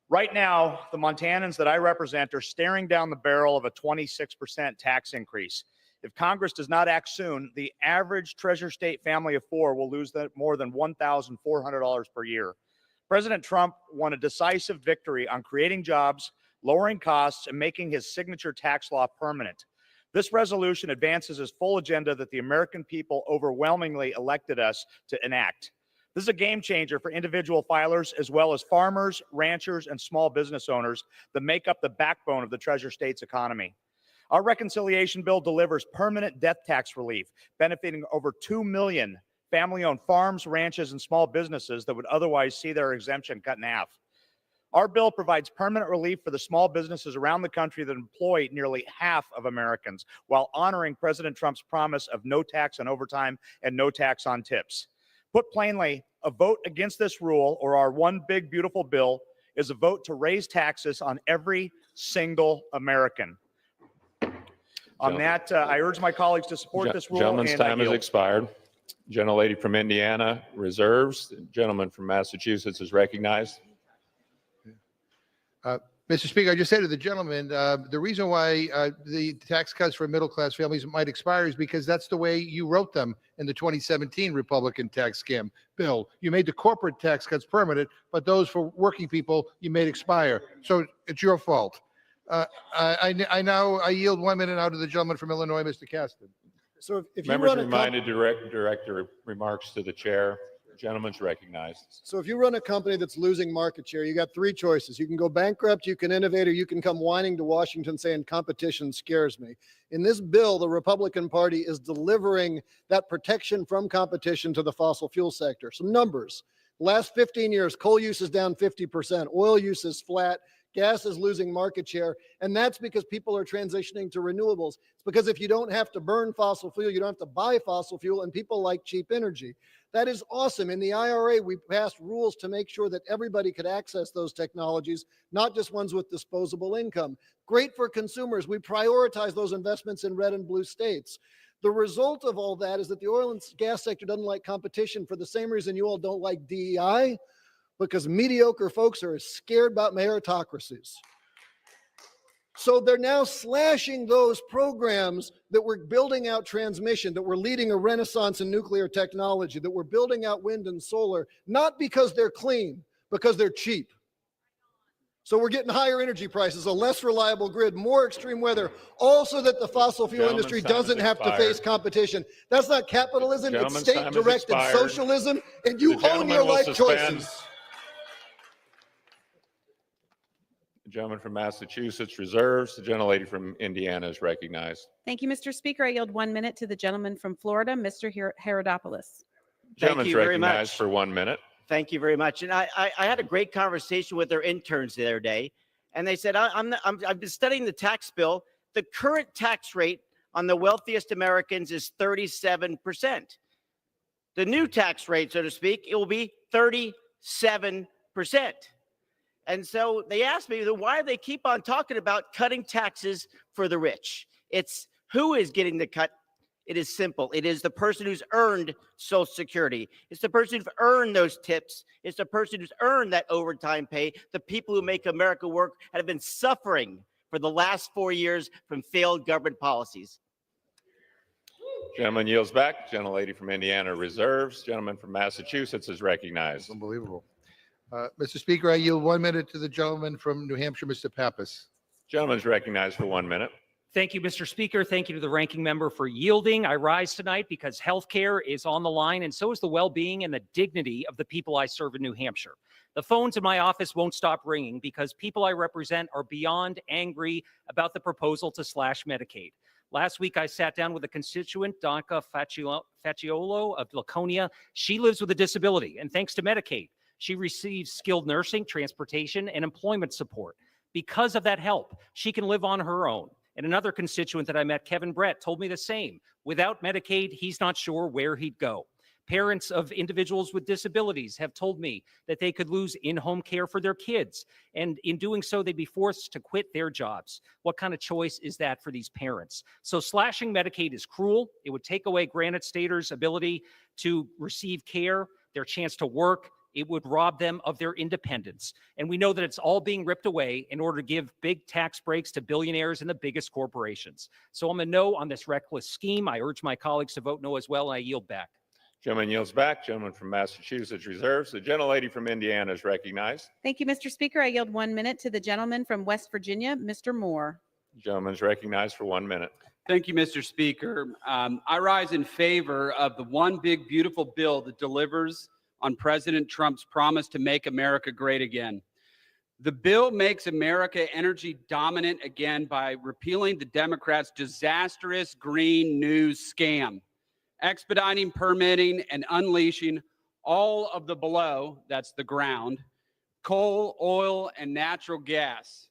Right now, the Montanans that I represent are staring down the barrel of a 26% tax increase. If Congress does not act soon, the average Treasure State family of 4 will lose more than $1,400 per year. President Trump won a decisive victory on creating jobs, lowering costs, and making his signature tax law permanent. This resolution advances his full agenda that the American people overwhelmingly elected us to enact. This is a game changer for individual filers as well as farmers, ranchers, and small business owners that make up the backbone of the Treasure State's economy. Our reconciliation bill delivers permanent death tax relief, benefiting over 2 million family-owned farms, ranches, and small businesses that would otherwise see their exemption cut in half. Our bill provides permanent relief for the small businesses around the country that employ nearly half of Americans, while honoring President Trump's promise of no tax on overtime and no tax on tips. Put plainly, a vote against this rule, or our One Big Beautiful Bill, is a vote to raise taxes on every single American. On that, I urge my colleagues to support this rule. Gentleman's and I time has yield. expired. Gentlelady from Indiana reserves. The gentleman from Massachusetts is recognized. Mr. Speaker, I just said to the gentleman, the reason why the tax cuts for middle-class families might expire is because that's the way you wrote them in the 2017 Republican tax scam bill. You made the corporate tax cuts permanent, but those for working people you made expire. So it's your fault. I yield 1 minute now to the gentleman from Illinois, Mr. Caston. So if you Members run a reminded director remarks to the chair. The gentleman's recognized. So if you run a company that's losing market share, you got three choices. You can go bankrupt, you can innovate, or you can come whining to Washington saying competition scares me. In this bill, the Republican Party is delivering that protection from competition to the fossil fuel sector. Some numbers. Last 15 years, coal use is down 50%, oil use is flat, gas is losing market share, and that's because people are transitioning to renewables. It's because if you don't have to burn fossil fuel, you don't have to buy fossil fuel, and people like cheap energy. That is awesome. In the IRA, we passed rules to make sure that everybody could access those technologies, not just ones with disposable income. Great for consumers. We prioritize those investments in red and blue states. The result of all that is that the oil and gas sector doesn't like competition for the same reason you all don't like DEI, because mediocre folks are as scared about meritocracies. So they're now slashing those programs that were building out transmission, that were leading a renaissance in nuclear technology, that were building out wind and solar, not because they're clean, because they're cheap. So we're getting higher energy prices, a less reliable grid, more extreme weather, all so that the fossil fuel industry doesn't have to face competition. That's not capitalism, it's state-directed socialism, and you own your life choices. The gentleman from Massachusetts reserves. The gentlelady from Indiana is recognized. Thank you, Mr. Speaker. I yield 1 minute to the gentleman from Florida, Mr. Herodopoulos. Gentleman's you very recognized much. for 1 minute. Thank you very much. And I had a great conversation with their interns the other day, and they said, I've been studying the tax bill. The current tax rate on the wealthiest Americans is 37%. The new tax rate, so to speak, it will be 37%. And so they asked me, why do they keep on talking about cutting taxes for the rich? It's who is getting the cut. It is simple. It is the person who's earned Social Security. It's the person who's earned those tips. It's the person who's earned that overtime pay. The people who make America work have been suffering for the last 4 years from failed government policies. Gentleman yields back. Gentlelady from Indiana reserves. Gentleman from Massachusetts is recognized. Unbelievable. Mr. Speaker, I yield 1 minute to the gentleman from New Hampshire, Mr. Pappas. Gentleman's recognized for 1 minute. Thank you, Mr. Speaker. Thank you to the ranking member for yielding. I rise tonight because health care is on the line, and so is the well-being and the dignity of the people I serve in New Hampshire. The phones in my office won't stop ringing because people I represent are beyond angry about the proposal to slash Medicaid. Last week, I sat down with a constituent, Donka Facciolo of Laconia. She lives with a disability, and thanks to Medicaid, she receives skilled nursing, transportation, and employment support. Because of that help, she can live on her own. And another constituent that I met, Kevin Brett, told me the same. Without Medicaid, he's not sure where he'd go. Parents of individuals with disabilities have told me that they could lose in-home care for their kids. And in doing so, they'd be forced to quit their jobs. What kind of choice is that for these parents? So slashing Medicaid is cruel. It would take away Granite Staters' ability to receive care, their chance to work. It would rob them of their independence. And we know that it's all being ripped away in order to give big tax breaks to billionaires and the biggest corporations. So I'm a no on this reckless scheme. I urge my colleagues to vote no as well, and I yield back. Gentleman yields back. Gentleman from Massachusetts reserves. The gentlelady from Indiana is recognized. Thank you, Mr. Speaker. I yield 1 minute to the gentleman from West Virginia, Mr. Moore. Gentleman's recognized for 1 minute. Thank you, Mr. Speaker. I rise in favor of the one big, beautiful bill that delivers on President Trump's promise to make America great again. The bill makes America energy dominant again by repealing the Democrats' disastrous green news scam, expediting permitting and unleashing all of the below, that's the ground, coal, oil, and natural gas.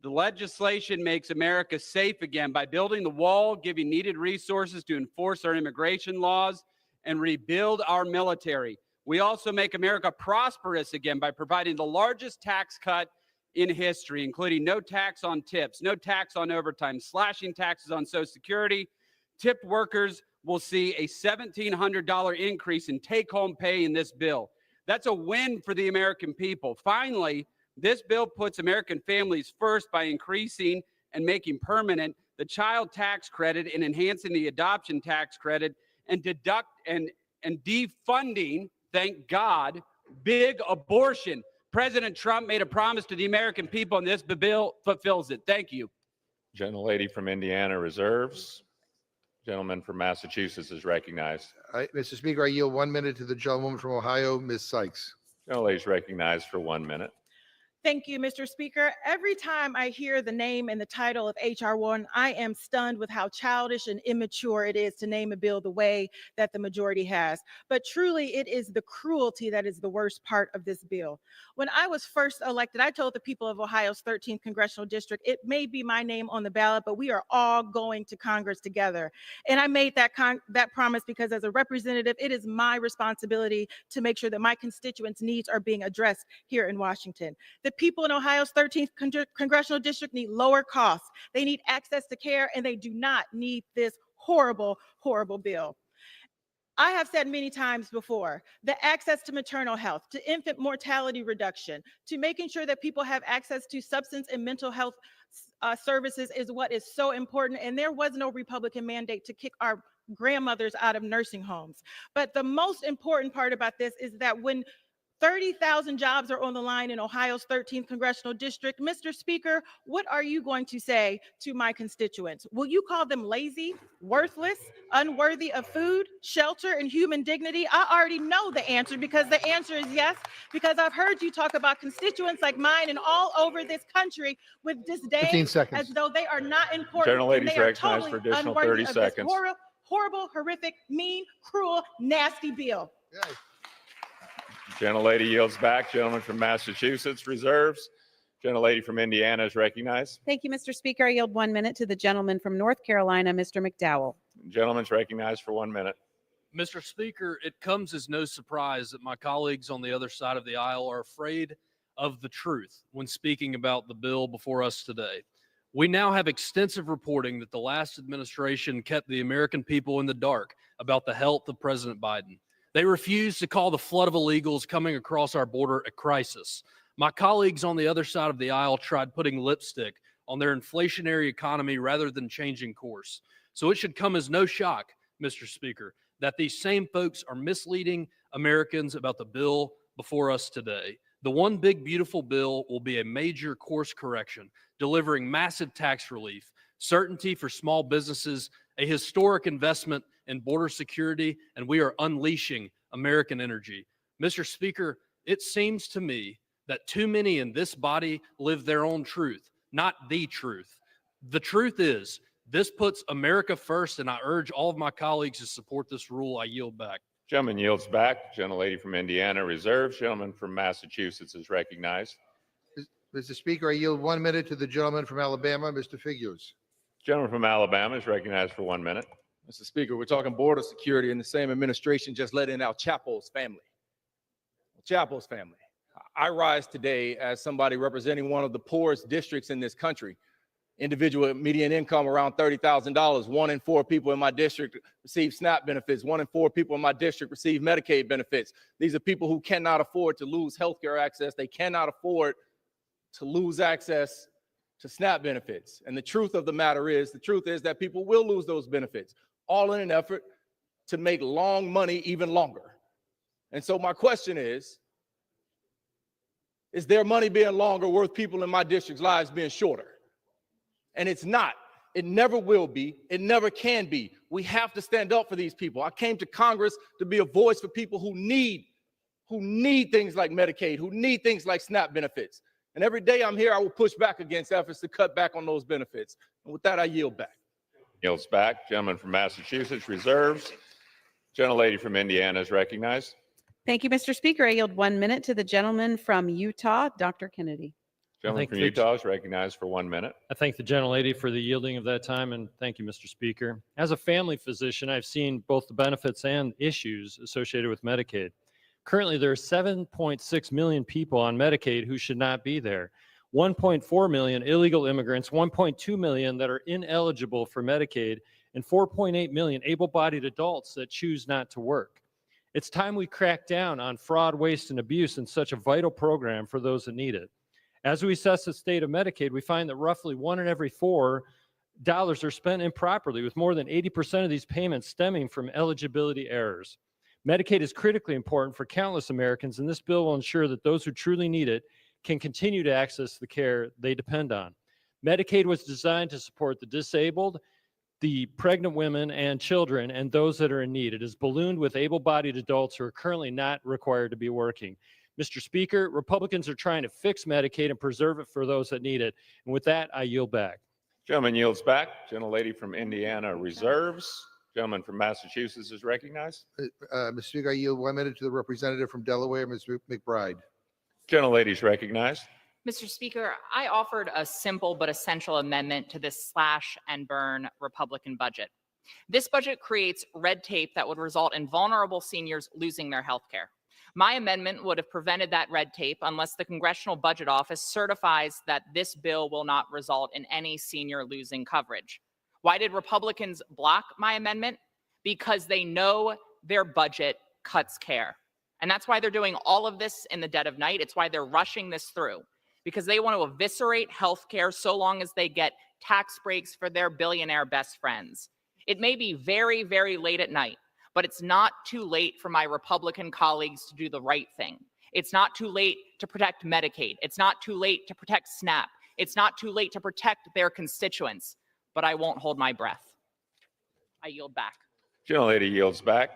The legislation makes America safe again by building the wall, giving needed resources to enforce our immigration laws, and rebuild our military. We also make America prosperous again by providing the largest tax cut in history, including no tax on tips, no tax on overtime, slashing taxes on Social Security. Tipped workers will see a $1,700 increase in take-home pay in this bill. That's a win for the American people. Finally, This bill puts American families first by increasing and making permanent the child tax credit and enhancing the adoption tax credit and defunding, thank God, big abortion. President Trump made a promise to the American people, and this bill fulfills it. Thank you. Gentlelady from Indiana reserves. Gentleman from Massachusetts is recognized. Mr. Speaker, I yield 1 minute to the gentlewoman from Ohio, Ms. Sykes. Gentlelady is recognized for 1 minute. Thank you, Mr. Speaker. Every time I hear the name and the title of H.R. 1, I am stunned with how childish and immature it is to name a bill the way that the majority has. But truly, it is the cruelty that is the worst part of this bill. When I was first elected, I told the people of Ohio's 13th congressional district, it may be my name on the ballot, but we are all going to Congress together. And I made that promise because as a representative, it is my responsibility to make sure that my constituents' needs are being addressed here in Washington. The people in Ohio's 13th congressional district need lower costs. They need access to care, and they do not need this horrible, horrible bill. I have said many times before, the access to maternal health, to infant mortality reduction, to making sure that people have access to substance and mental health services is what is so important. And there was no Republican mandate to kick our grandmothers out of nursing homes. But the most important part about this is that when 30,000 jobs are on the line in Ohio's 13th congressional district. Mr. Speaker, what are you going to say to my constituents? Will you call them lazy, worthless, unworthy of food, shelter, and human dignity? I already know the answer because the answer is yes, because I've heard you talk about constituents like mine and all over this country with disdain 15 seconds. as though they are not important. Gentlelady's And they are recognized totally for additional unworthy 30 of this seconds. horrible, horrific, mean, cruel, nasty bill. Gentlelady yields back. Gentleman from Massachusetts reserves. Gentlelady from Indiana is recognized. Thank you, Mr. Speaker. I yield 1 minute to the gentleman from North Carolina, Mr. McDowell. Gentleman's recognized for 1 minute. Mr. Speaker, it comes as no surprise that my colleagues on the other side of the aisle are afraid of the truth when speaking about the bill before us today. We now have extensive reporting that the last administration kept the American people in the dark about the health of President Biden. They refused to call the flood of illegals coming across our border a crisis. My colleagues on the other side of the aisle tried putting lipstick on their inflationary economy rather than changing course. So it should come as no shock, Mr. Speaker, that these same folks are misleading Americans about the bill before us today. The One Big Beautiful Bill will be a major course correction, delivering massive tax relief, certainty for small businesses, a historic investment in border security, and we are unleashing American energy. Mr. Speaker, it seems to me that too many in this body live their own truth, not the truth. The truth is, this puts America first, and I urge all of my colleagues to support this rule. I yield back. Gentleman yields back. Gentlelady from Indiana reserves. Gentleman from Massachusetts is recognized. Mr. Speaker, I yield 1 minute to the gentleman from Alabama, Mr. Figures. Gentleman from Alabama is recognized for 1 minute. Mr. Speaker, we're talking border security, and the same administration just let in our Chapo's family. Chapo's family. I rise today as somebody representing one of the poorest districts in this country. Individual median income around $30,000. 1 in 4 people in my district receive SNAP benefits. 1 in 4 people in my district receive Medicaid benefits. These are people who cannot afford to lose healthcare access. They cannot afford to lose access to SNAP benefits. And the truth of the matter is, that people will lose those benefits, all in an effort to make long money even longer. And so my question is their money being longer worth people in my district's lives being shorter? And it's not. It never will be. It never can be. We have to stand up for these people. I came to Congress to be a voice for people who need things like Medicaid, who need things like SNAP benefits. And every day I'm here, I will push back against efforts to cut back on those benefits. And with that, I yield back. Yields back. Gentleman from Massachusetts reserves. Gentlelady from Indiana is recognized. Thank you, Mr. Speaker. I yield 1 minute to the gentleman from Utah, Dr. Kennedy. Gentleman from Utah is recognized for 1 minute. I thank the gentlelady for the yielding of that time, and thank you, Mr. Speaker. As a family physician, I've seen both the benefits and issues associated with Medicaid. Currently, there are 7.6 million people on Medicaid who should not be there. 1.4 million illegal immigrants, 1.2 million that are ineligible for Medicaid, and 4.8 million able-bodied adults that choose not to work. It's time we crack down on fraud, waste, and abuse in such a vital program for those that need it. As we assess the state of Medicaid, we find that roughly 1 in every 4 dollars are spent improperly, with more than 80% of these payments stemming from eligibility errors. Medicaid is critically important for countless Americans, and this bill will ensure that those who truly need it can continue to access the care they depend on. Medicaid was designed to support the disabled, the pregnant women and children, and those that are in need. It is ballooned with able-bodied adults who are currently not required to be working. Mr. Speaker, Republicans are trying to fix Medicaid and preserve it for those that need it. And with that, I yield back. Gentleman yields back. Gentlelady from Indiana reserves. Gentleman from Massachusetts is recognized. Mr. Speaker, I yield 1 minute to the representative from Delaware, Ms. McBride. Gentlelady is recognized. Mr. Speaker, I offered a simple but essential amendment to this slash and burn Republican budget. This budget creates red tape that would result in vulnerable seniors losing their health care. My amendment would have prevented that red tape unless the Congressional Budget Office certifies that this bill will not result in any senior losing coverage. Why did Republicans block my amendment? Because they know their budget cuts care. And that's why they're doing all of this in the dead of night. It's why they're rushing this through, because they want to eviscerate health care so long as they get tax breaks for their billionaire best friends. It may be very, very late at night, but it's not too late for my Republican colleagues to do the right thing. It's not too late to protect Medicaid. It's not too late to protect SNAP. It's not too late to protect their constituents, but I won't hold my breath. I yield back. Gentlelady yields back.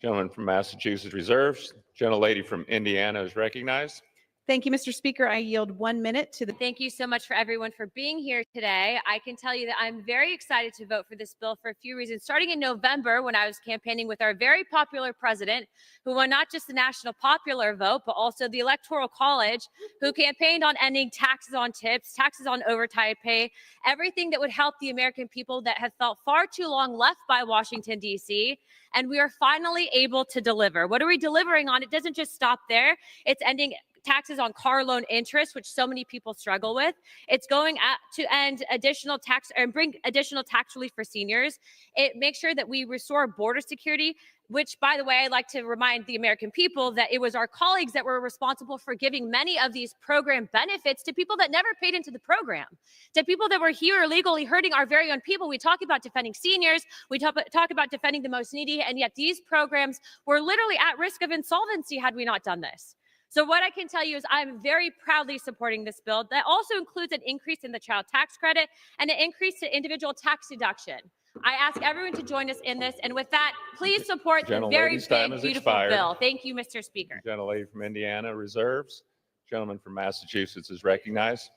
Gentleman from Massachusetts reserves. Gentlelady from Indiana is recognized. Thank you, Mr. Speaker. I yield 1 minute to the. Thank you so much for everyone for being here today. I can tell you that I'm very excited to vote for this bill for a few reasons. Starting in November, when I was campaigning with our very popular president, who won not just the national popular vote, but also the Electoral College, who campaigned on ending taxes on tips, taxes on overtime pay, everything that would help the American people that have felt far too long left by Washington, D.C. And we are finally able to deliver. What are we delivering on? It doesn't just stop there. It's ending taxes on car loan interest, which so many people struggle with. It's going to end additional tax and bring additional tax relief for seniors. It makes sure that we restore border security, which, by the way, I'd like to remind the American people that it was our colleagues that were responsible for giving many of these program benefits to people that never paid into the program, to people that were here illegally hurting our very own people. We talk about defending seniors, we talk about defending the most needy, and yet these programs were literally at risk of insolvency had we not done this. So what I can tell you is I'm very proudly supporting this bill. That also includes an increase in the child tax credit and an increase to individual tax deduction. I ask everyone to join us in this. And with that, please support the very big, beautiful bill. Thank you, Mr. Speaker. Gentlelady from Indiana reserves. Gentleman from Massachusetts is recognized.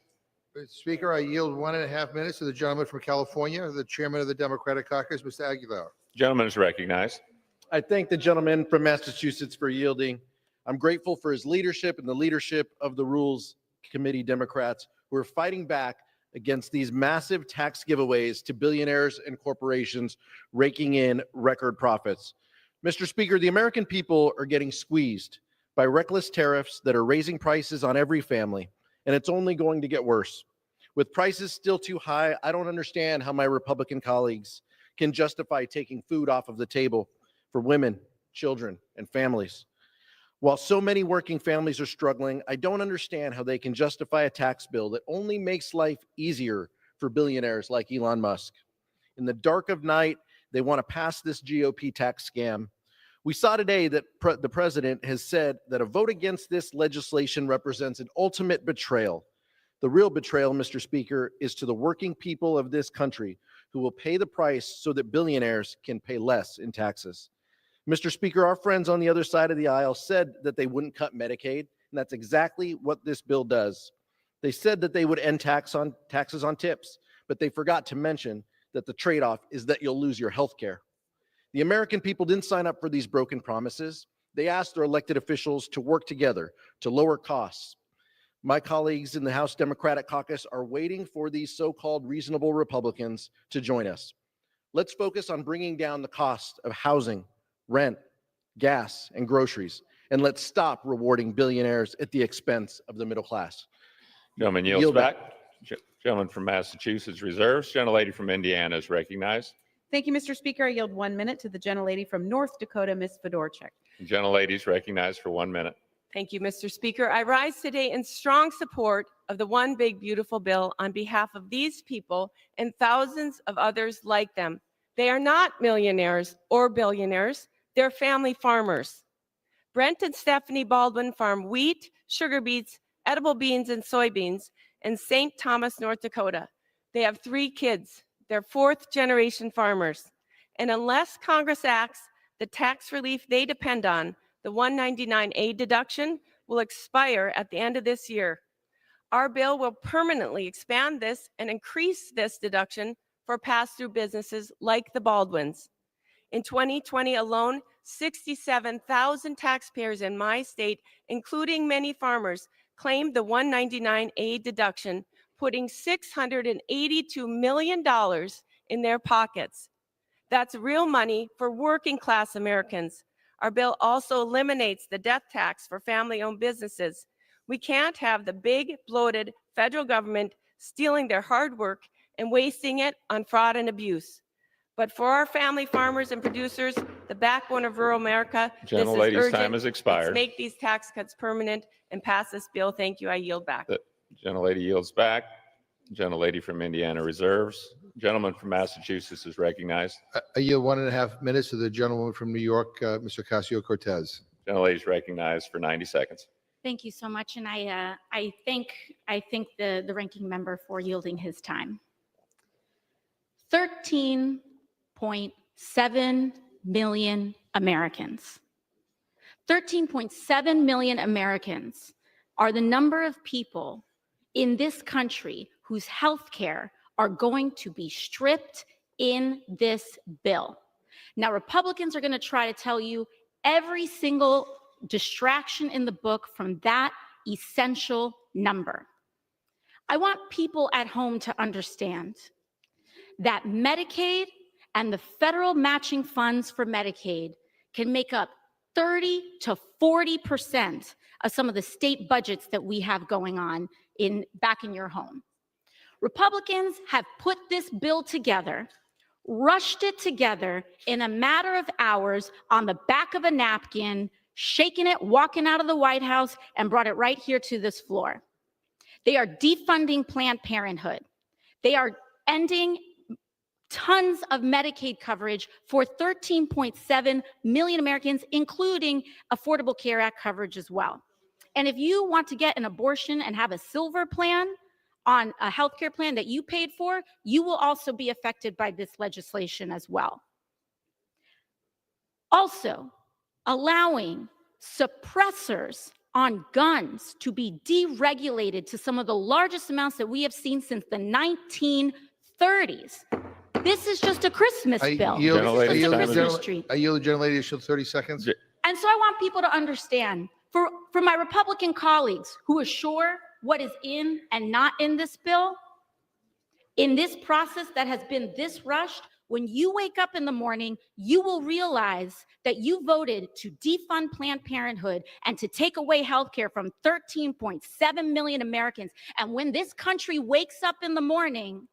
Mr. Speaker, I yield 1.5 minutes to the gentleman from California, the chairman of the Democratic Caucus, Mr. Aguilar. Gentleman is recognized. I thank the gentleman from Massachusetts for yielding. I'm grateful for his leadership and the leadership of the Rules Committee Democrats who are fighting back against these massive tax giveaways to billionaires and corporations raking in record profits. Mr. Speaker, the American people are getting squeezed by reckless tariffs that are raising prices on every family, and it's only going to get worse. With prices still too high, I don't understand how my Republican colleagues can justify taking food off of the table for women, children, and families. While so many working families are struggling, I don't understand how they can justify a tax bill that only makes life easier for billionaires like Elon Musk. In the dark of night, they want to pass this GOP tax scam. We saw today that the president has said that a vote against this legislation represents an ultimate betrayal. The real betrayal, Mr. Speaker, is to the working people of this country who will pay the price so that billionaires can pay less in taxes. Mr. Speaker, our friends on the other side of the aisle said that they wouldn't cut Medicaid, and that's exactly what this bill does. They said that they would end taxes on tips, but they forgot to mention that the trade-off is that you'll lose your health care. The American people didn't sign up for these broken promises. They asked their elected officials to work together to lower costs. My colleagues in the House Democratic Caucus are waiting for these so-called reasonable Republicans to join us. Let's focus on bringing down the cost of housing, rent, gas, and groceries, and let's stop rewarding billionaires at the expense of the middle class. Gentleman yields back. Gentleman from Massachusetts reserves. Gentlelady from Indiana is recognized. Thank you, Mr. Speaker. I yield 1 minute to the gentlelady from North Dakota, Ms. Fedorchuk. Gentlelady is recognized for 1 minute. Thank you, Mr. Speaker. I rise today in strong support of the One Big Beautiful Bill on behalf of these people and thousands of others like them. They are not millionaires or billionaires. They're family farmers. Brent and Stephanie Baldwin farm wheat, sugar beets, edible beans, and soybeans in St. Thomas, North Dakota. They have 3 kids. They're 4th-generation farmers. And unless Congress acts, the tax relief they depend on, the 199A deduction, will expire at the end of this year. Our bill will permanently expand this and increase this deduction for pass-through businesses like the Baldwins. In 2020 alone, 67,000 taxpayers in my state, including many farmers, claimed the 199A deduction, putting $682 million in their pockets. That's real money for working-class Americans. Our bill also eliminates the death tax for family-owned businesses. We can't have the big, bloated federal government stealing their hard work and wasting it on fraud and abuse. But for our family farmers and producers, the backbone of rural America, this is Gentlelady's urgent. time has expired. Let's make these tax cuts permanent and pass this bill. Thank you. I yield back. The gentlelady yields back. Gentlelady from Indiana reserves. Gentleman from Massachusetts is recognized. I yield 1.5 minutes to the gentleman from New York, Mr. Ocasio-Cortez. Gentlelady is recognized for 90 seconds. Thank you so much, and I thank the ranking member for yielding his time. 13.7 million Americans. 13.7 million Americans are the number of people in this country whose health care are going to be stripped in this bill. Now, Republicans are going to try to tell you every single distraction in the book from that essential number. I want people at home to understand that Medicaid and the federal matching funds for Medicaid can make up 30 to 40% of some of the state budgets that we have going on back in your home. Republicans have put this bill together, rushed it together in a matter of hours on the back of a napkin, shaking it, walking out of the White House, and brought it right here to this floor. They are defunding Planned Parenthood. They are ending tons of Medicaid coverage for 13.7 million Americans, including Affordable Care Act coverage as well. And if you want to get an abortion and have a silver plan on a healthcare plan that you paid for, you will also be affected by this legislation as well. Also, allowing suppressors on guns to be deregulated to some of the largest amounts that we have seen since the 1930s. This is just a Christmas bill. I yield It's a the Christmas tree. gentlelady to 30 seconds. And so I want people to understand, for my Republican colleagues who are sure what is in and not in this bill, in this process that has been this rushed, when you wake up in the morning, you will realize that you voted to defund Planned Parenthood and to take away health care from 13.7 million Americans. And when this country wakes up in the morning,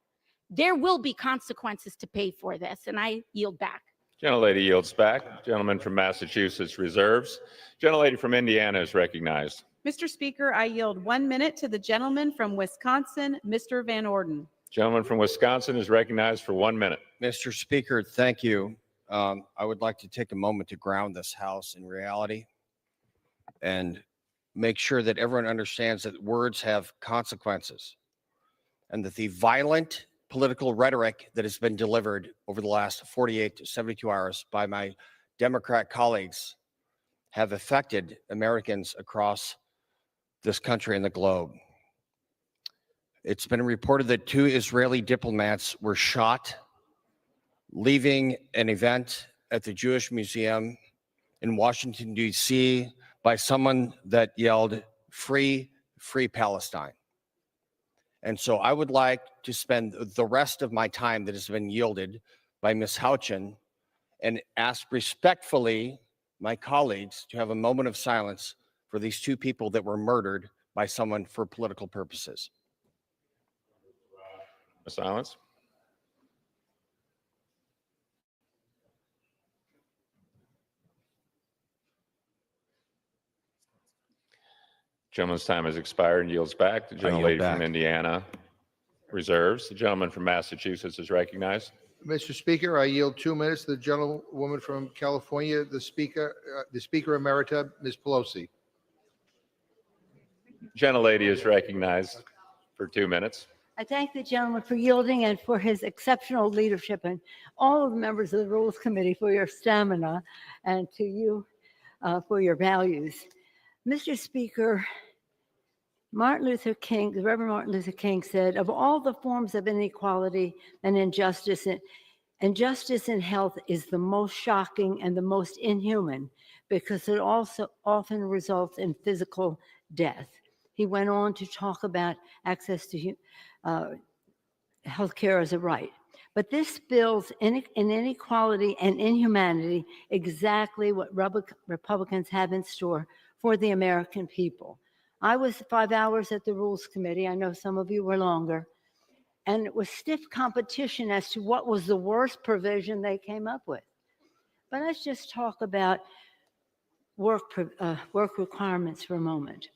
there will be consequences to pay for this. And I yield back. Gentlelady yields back. Gentleman from Massachusetts reserves. Gentlelady from Indiana is recognized. Mr. Speaker, I yield 1 minute to the gentleman from Wisconsin, Mr. Van Orden. Gentleman from Wisconsin is recognized for 1 minute. Mr. Speaker, thank you. I would like to take a moment to ground this House in reality and make sure that everyone understands that words have consequences and that the violent political rhetoric that has been delivered over the last 48 to 72 hours by my Democrat colleagues have affected Americans across this country and the globe. It's been reported that 2 Israeli diplomats were shot leaving an event at the Jewish Museum in Washington, D.C. by someone that yelled, "Free, free Palestine." And so I would like to spend the rest of my time that has been yielded by Ms. Houchin and ask respectfully my colleagues to have a moment of silence for these 2 people that were murdered by someone for political purposes. Silence. Gentleman's time has expired and yields back. The gentlelady from Indiana reserves. The gentleman from Massachusetts is recognized. Mr. Speaker, I yield 2 minutes to the gentlewoman from California, the Speaker Emerita, Ms. Pelosi. Gentlelady is recognized for 2 minutes. I thank the gentleman for yielding and for his exceptional leadership, and all of the members of the Rules Committee for your stamina, and to you for your values. Mr. Speaker, the Reverend Martin Luther King said, of all the forms of inequality and injustice in health is the most shocking and the most inhuman because it also often results in physical death. He went on to talk about access to health care as a right. But this builds in inequality and inhumanity exactly what Republicans have in store for the American people. I was 5 hours at the Rules Committee. I know some of you were longer. And it was stiff competition as to what was the worst provision they came up with. But let's just talk about work requirements for a moment.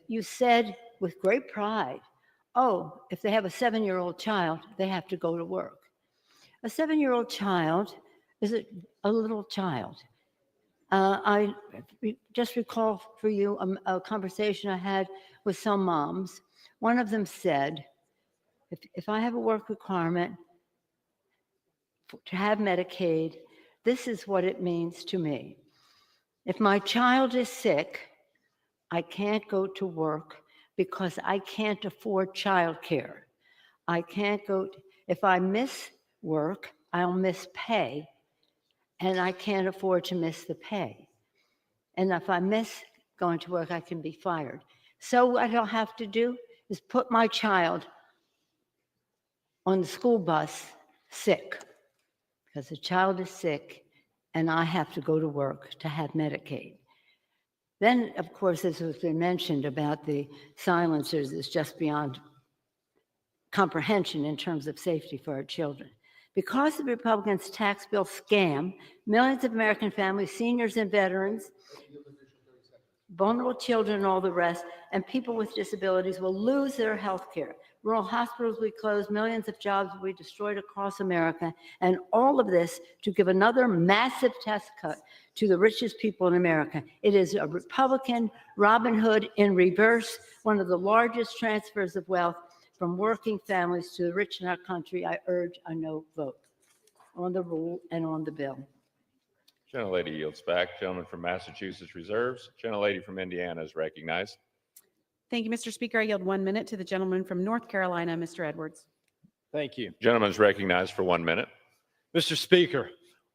You said with great pride, oh, if they have a 7-year-old child, they have to go to work. A 7-year-old child is a little child. I just recall for you a conversation I had with some moms. One of them said, if I have a work requirement to have Medicaid, this is what it means to me. If my child is sick, I can't go to work because I can't afford childcare. I can't go, if I miss work, I'll miss pay, and I can't afford to miss the pay. And if I miss going to work, I can be fired. So what I'll have to do is put my child on the school bus sick, because the child is sick and I have to go to work to have Medicaid. Then, of course, as has been mentioned about the silencers, is just beyond comprehension in terms of safety for our children. Because the Republicans' tax bill scam, millions of American families, seniors and veterans, vulnerable children and all the rest, and people with disabilities will lose their health care. Rural hospitals will be closed, millions of jobs will be destroyed across America, and all of this to give another massive tax cut to the richest people in America. It is a Republican Robin Hood in reverse, one of the largest transfers of wealth from working families to the rich in our country. I urge a no vote on the rule and on the bill. Gentlelady yields back. Gentleman from Massachusetts reserves. Gentlelady from Indiana is recognized. Thank you, Mr. Speaker. I yield 1 minute to the gentleman from North Carolina, Mr. Edwards. Thank you. Gentleman is recognized for 1 minute. Mr. Speaker,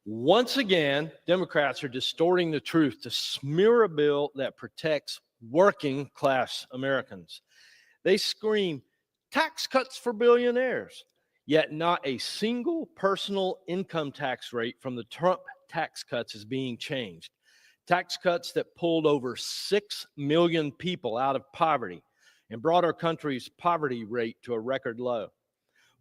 once again, Democrats are distorting the truth to smear a bill that protects working class Americans. They scream tax cuts for billionaires, yet not a single personal income tax rate from the Trump tax cuts is being changed. Tax cuts that pulled over 6 million people out of poverty and brought our country's poverty rate to a record low.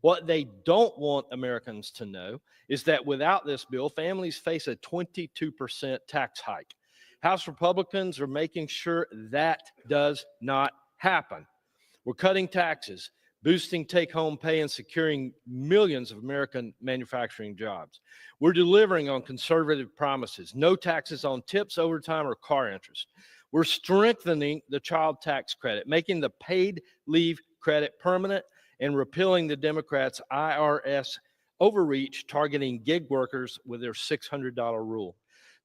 What they don't want Americans to know is that without this bill, families face a 22% tax hike. House Republicans are making sure that does not happen. We're cutting taxes, boosting take-home pay, and securing millions of American manufacturing jobs. We're delivering on conservative promises, no taxes on tips, overtime, or car interest. We're strengthening the child tax credit, making the paid leave credit permanent, and repealing the Democrats' IRS overreach targeting gig workers with their $600 rule.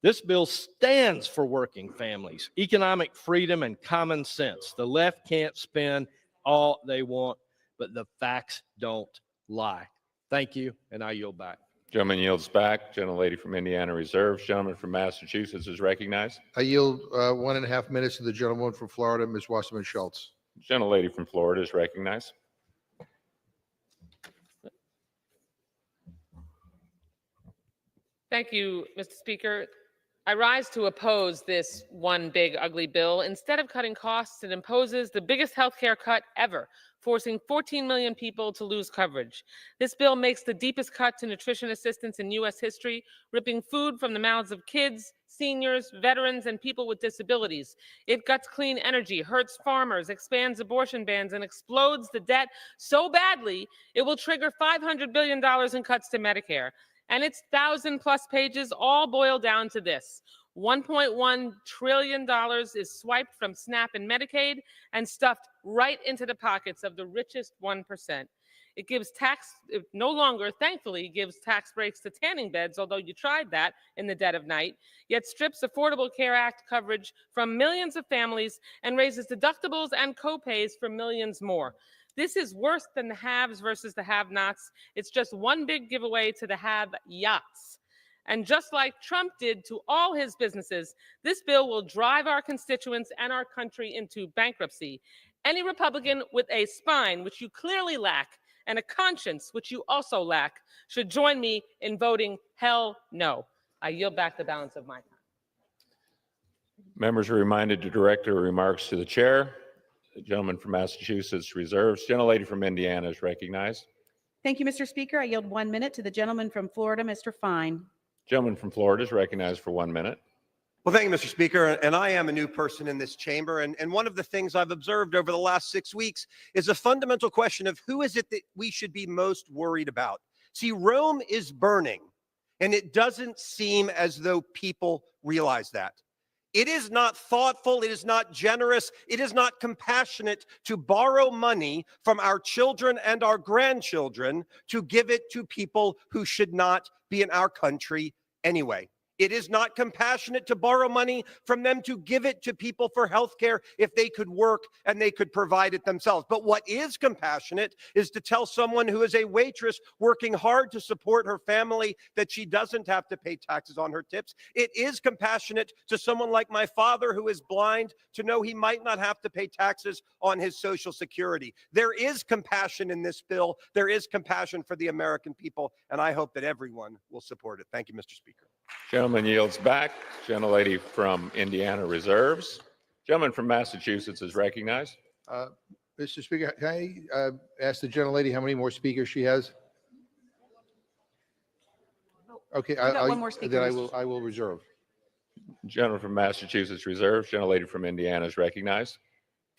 This bill stands for working families, economic freedom, and common sense. The left can't spend all they want, but the facts don't lie. Thank you, and I yield back. Gentleman yields back. Gentlelady from Indiana reserves. Gentleman from Massachusetts is recognized. I yield 1.5 minutes to the gentlewoman from Florida, Ms. Wasserman Schultz. Gentlelady from Florida is recognized. Thank you, Mr. Speaker. I rise to oppose this one big ugly bill. Instead of cutting costs, it imposes the biggest healthcare cut ever, forcing 14 million people to lose coverage. This bill makes the deepest cut to nutrition assistance in U.S. history, ripping food from the mouths of kids, seniors, veterans, and people with disabilities. It guts clean energy, hurts farmers, expands abortion bans, and explodes the debt so badly it will trigger $500 billion in cuts to Medicare. And its 1,000+ pages all boil down to this. $1.1 trillion is swiped from SNAP and Medicaid and stuffed right into the pockets of the richest 1%. It no longer, thankfully, gives tax breaks to tanning beds, although you tried that in the dead of night, yet strips Affordable Care Act coverage from millions of families and raises deductibles and copays for millions more. This is worse than the haves versus the have-nots. It's just one big giveaway to the have-yachts. And just like Trump did to all his businesses, this bill will drive our constituents and our country into bankruptcy. Any Republican with a spine, which you clearly lack, and a conscience, which you also lack, should join me in voting hell no. I yield back the balance of my time. Members are reminded to direct their remarks to the chair. The gentleman from Massachusetts reserves. Gentlelady from Indiana is recognized. Thank you, Mr. Speaker. I yield 1 minute to the gentleman from Florida, Mr. Fine. Gentleman from Florida is recognized for 1 minute. Well, thank you, Mr. Speaker. And I am a new person in this chamber. And one of the things I've observed over the last 6 weeks is a fundamental question of who is it that we should be most worried about? See, Rome is burning, and it doesn't seem as though people realize that. It is not thoughtful, it is not generous, it is not compassionate to borrow money from our children and our grandchildren to give it to people who should not be in our country anyway. It is not compassionate to borrow money from them to give it to people for health care if they could work and they could provide it themselves. But what is compassionate is to tell someone who is a waitress working hard to support her family that she doesn't have to pay taxes on her tips. It is compassionate to someone like my father who is blind to know he might not have to pay taxes on his Social Security. There is compassion in this bill. There is compassion for the American people, and I hope that everyone will support it. Thank you, Mr. Speaker. Gentleman yields back. Gentlelady from Indiana reserves. Gentleman from Massachusetts is recognized. Mr. Speaker, can I ask the gentlelady how many more speakers she has? Okay, We've got one more speaker, then Mr. I will reserve. Gentleman from Massachusetts reserves. Gentlelady from Indiana is recognized.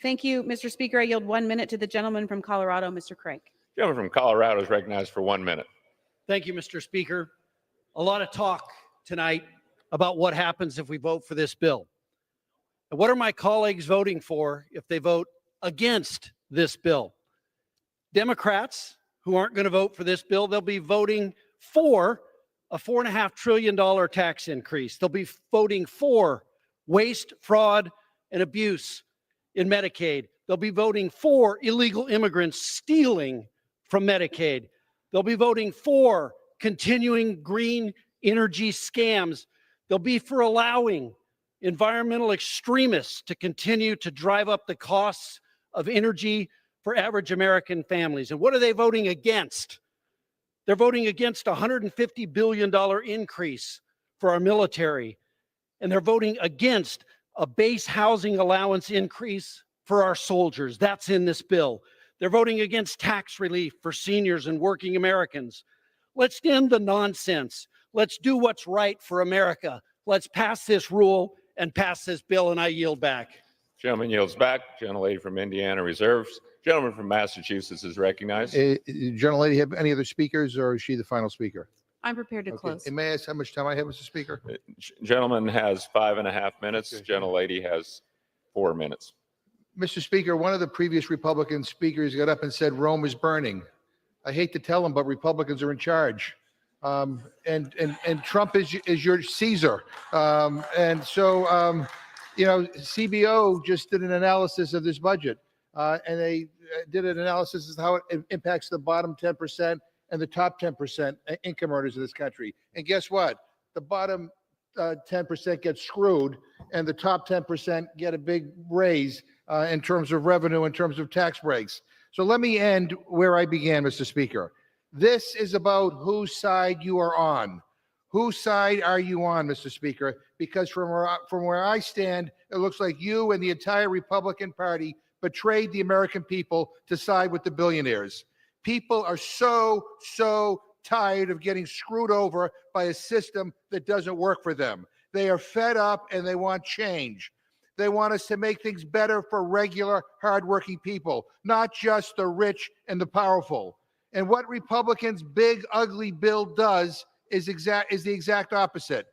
Thank you, Mr. Speaker. I yield 1 minute to the gentleman from Colorado, Mr. Craig. Gentleman from Colorado is recognized for 1 minute. Thank you, Mr. Speaker. A lot of talk tonight about what happens if we vote for this bill. And what are my colleagues voting for if they vote against this bill? Democrats who aren't going to vote for this bill, they'll be voting for a $4.5 trillion tax increase. They'll be voting for waste, fraud, and abuse in Medicaid. They'll be voting for illegal immigrants stealing from Medicaid. They'll be voting for continuing green energy scams. They'll be for allowing environmental extremists to continue to drive up the costs of energy for average American families. And what are they voting against? They're voting against a $150 billion increase for our military. And they're voting against a base housing allowance increase for our soldiers. That's in this bill. They're voting against tax relief for seniors and working Americans. Let's end the nonsense. Let's do what's right for America. Let's pass this rule and pass this bill, and I yield back. Gentleman yields back. Gentlelady from Indiana reserves. Gentleman from Massachusetts is recognized. Gentlelady, have any other speakers, or is she the final speaker? I'm prepared to close. And may I ask how much time I have, Mr. Speaker? Gentleman has 5.5 minutes. Gentlelady has 4 minutes. Mr. Speaker, one of the previous Republican speakers got up and said Rome is burning. I hate to tell him, but Republicans are in charge. And Trump is your Caesar. And so, CBO just did an analysis of this budget, and they did an analysis of how it impacts the bottom 10% and the top 10% income earners of this country. And guess what? The bottom 10% get screwed, and the top 10% get a big raise in terms of revenue, in terms of tax breaks. So let me end where I began, Mr. Speaker. This is about whose side you are on. Whose side are you on, Mr. Speaker? Because from where I stand, it looks like you and the entire Republican Party betrayed the American people to side with the billionaires. People are so tired of getting screwed over by a system that doesn't work for them. They are fed up and they want change. They want us to make things better for regular, hardworking people, not just the rich and the powerful. And what Republicans' big, ugly bill does is the exact opposite.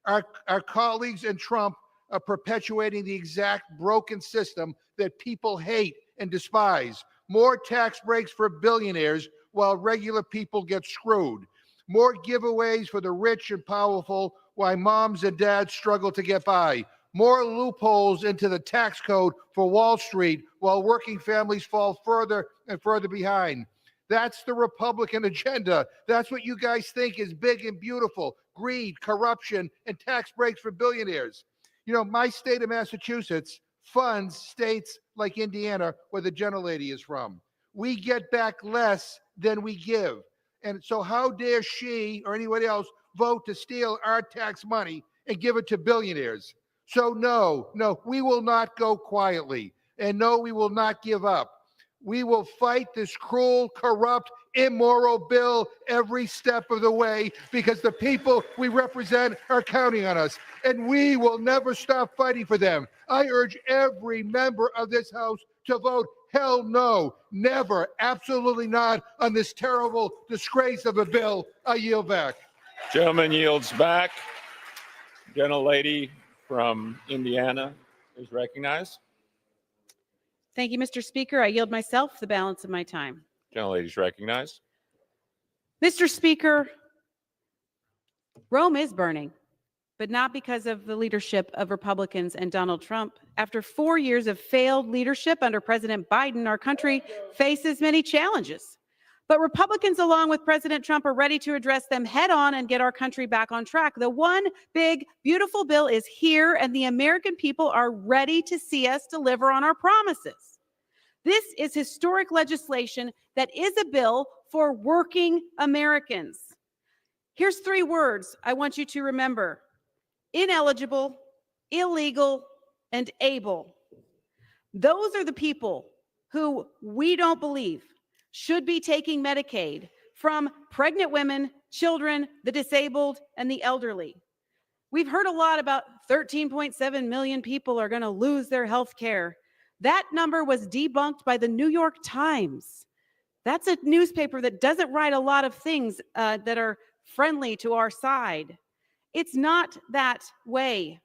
Our colleagues in Trump are perpetuating the exact broken system that people hate and despise. More tax breaks for billionaires while regular people get screwed. More giveaways for the rich and powerful while moms and dads struggle to get by. More loopholes into the tax code for Wall Street while working families fall further and further behind. That's the Republican agenda. That's what you guys think is big and beautiful: greed, corruption, and tax breaks for billionaires. You know, my state of Massachusetts funds states like Indiana, where the gentlelady is from. We get back less than we give. And so how dare she or anyone else vote to steal our tax money and give it to billionaires? So no, we will not go quietly. And no, we will not give up. We will fight this cruel, corrupt, immoral bill every step of the way, because the people we represent are counting on us, and we will never stop fighting for them. I urge every member of this House to vote hell no, never, absolutely not on this terrible disgrace of a bill. I yield back. Gentleman yields back. Gentlelady from Indiana is recognized. Thank you, Mr. Speaker. I yield myself the balance of my time. Gentlelady is recognized. Mr. Speaker, Rome is burning, but not because of the leadership of Republicans and Donald Trump. After 4 years of failed leadership under President Biden, our country faces many challenges. But Republicans, along with President Trump, are ready to address them head on and get our country back on track. The one big, beautiful bill is here, and the American people are ready to see us deliver on our promises. This is historic legislation that is a bill for working Americans. Here's 3 words I want you to remember: ineligible, illegal, and able. Those are the people who we don't believe should be taking Medicaid from pregnant women, children, the disabled, and the elderly. We've heard a lot about 13.7 million people are going to lose their health care. That number was debunked by the New York Times. That's a newspaper that doesn't write a lot of things that are friendly to our side. It's not that way.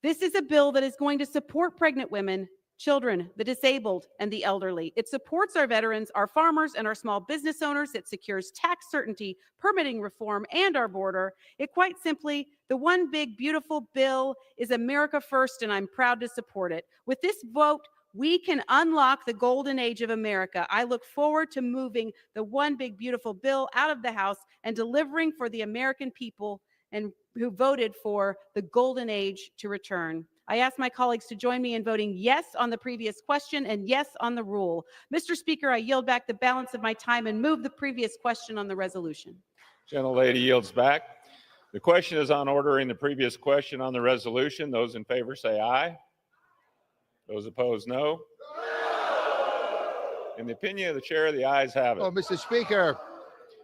This is a bill that is going to support pregnant women, children, the disabled, and the elderly. It supports our veterans, our farmers, and our small business owners. It secures tax certainty, permitting reform, and our border. It quite simply, the one big, beautiful bill is America first, and I'm proud to support it. With this vote, we can unlock the golden age of America. I look forward to moving the one big, beautiful bill out of the House and delivering for the American people and who voted for the golden age to return. I ask my colleagues to join me in voting yes on the previous question and yes on the rule. Mr. Speaker, I yield back the balance of my time and move the previous question on the resolution. Gentlelady yields back. The question is on ordering the previous question on the resolution. Those in favor say aye. Those opposed, no. In the opinion of the chair, the ayes have it. Oh, Mr. Speaker,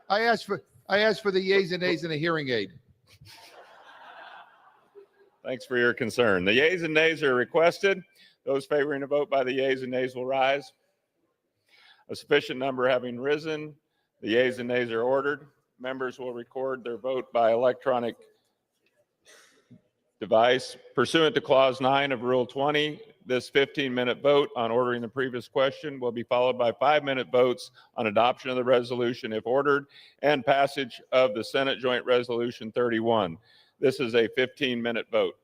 I asked for the yeas and nays and a hearing aid. Thanks for your concern. The yeas and nays are requested. Those favoring a vote by the yeas and nays will rise. A sufficient number having risen, the yeas and nays are ordered. Members will record their vote by electronic device. Pursuant to Clause 9 of Rule 20, this 15-minute vote on ordering the previous question will be followed by 5-minute votes on adoption of the resolution if ordered and passage of the Senate Joint Resolution 31. This is a 15-minute vote.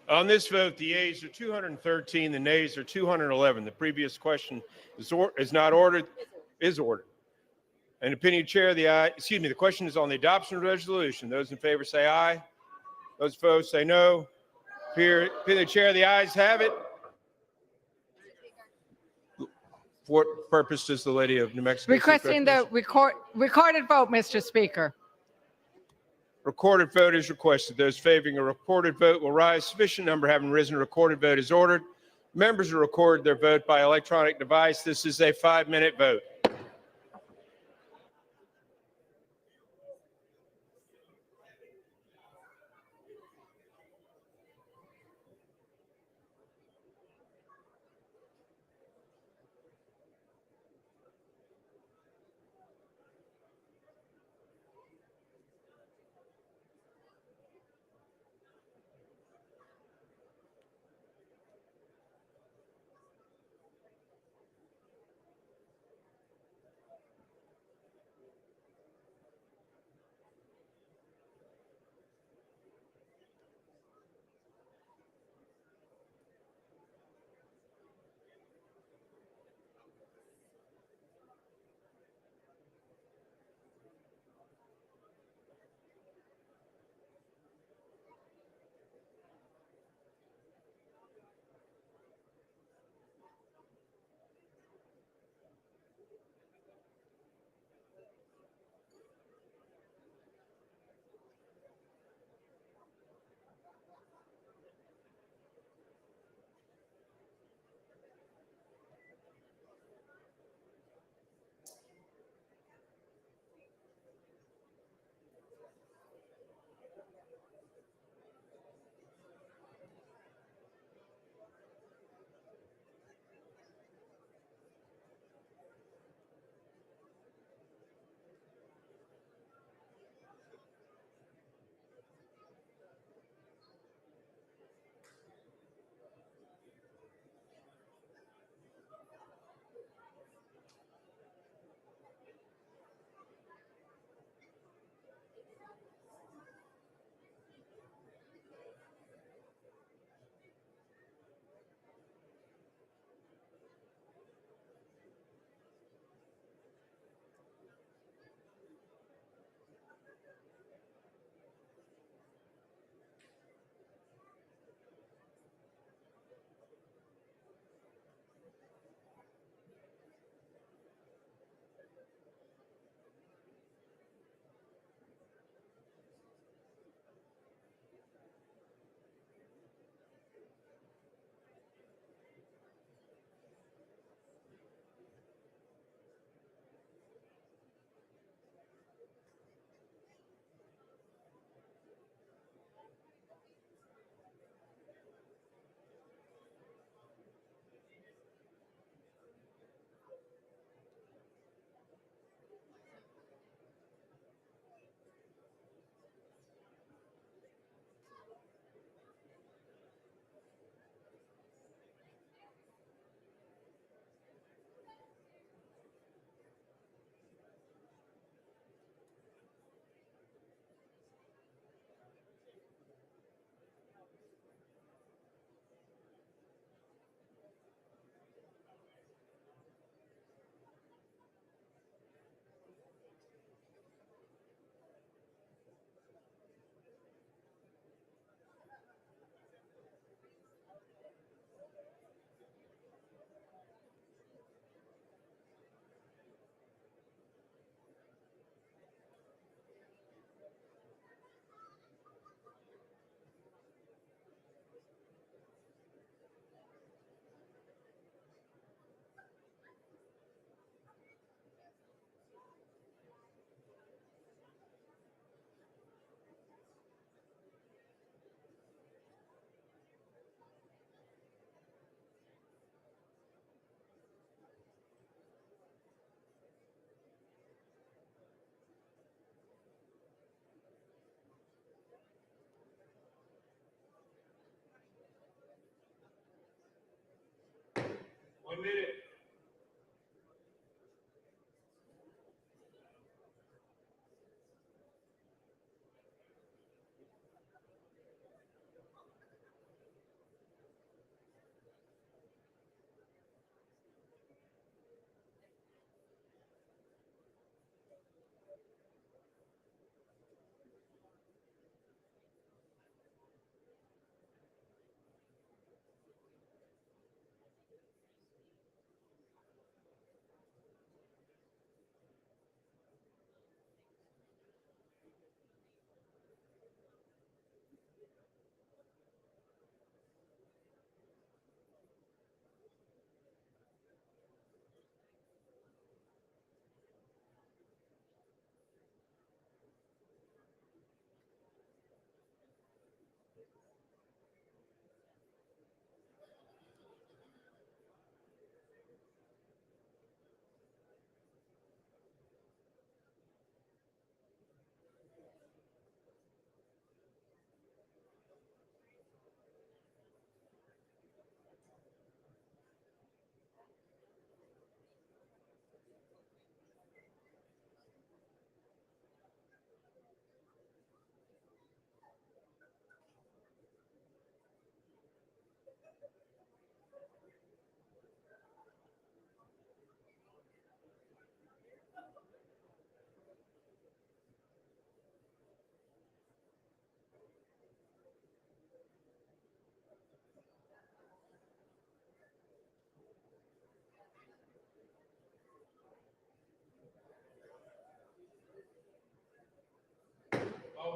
On this vote, the yeas are 213, the nays are 211. The previous question is not ordered, is ordered. An opinion chair, the question is on the adoption of the resolution. Those in favor say aye. Those opposed say no. Opinion chair, the ayes have it. For what purpose does the lady of New Mexico seek Requesting the recorded vote, Mr. Speaker. Recorded vote is requested. Those favoring a recorded vote will rise. Sufficient number having risen, a recorded vote is ordered. Members will record their vote by electronic device. This is a 5-minute vote.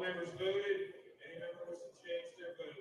members voted. Any member wish to change their vote?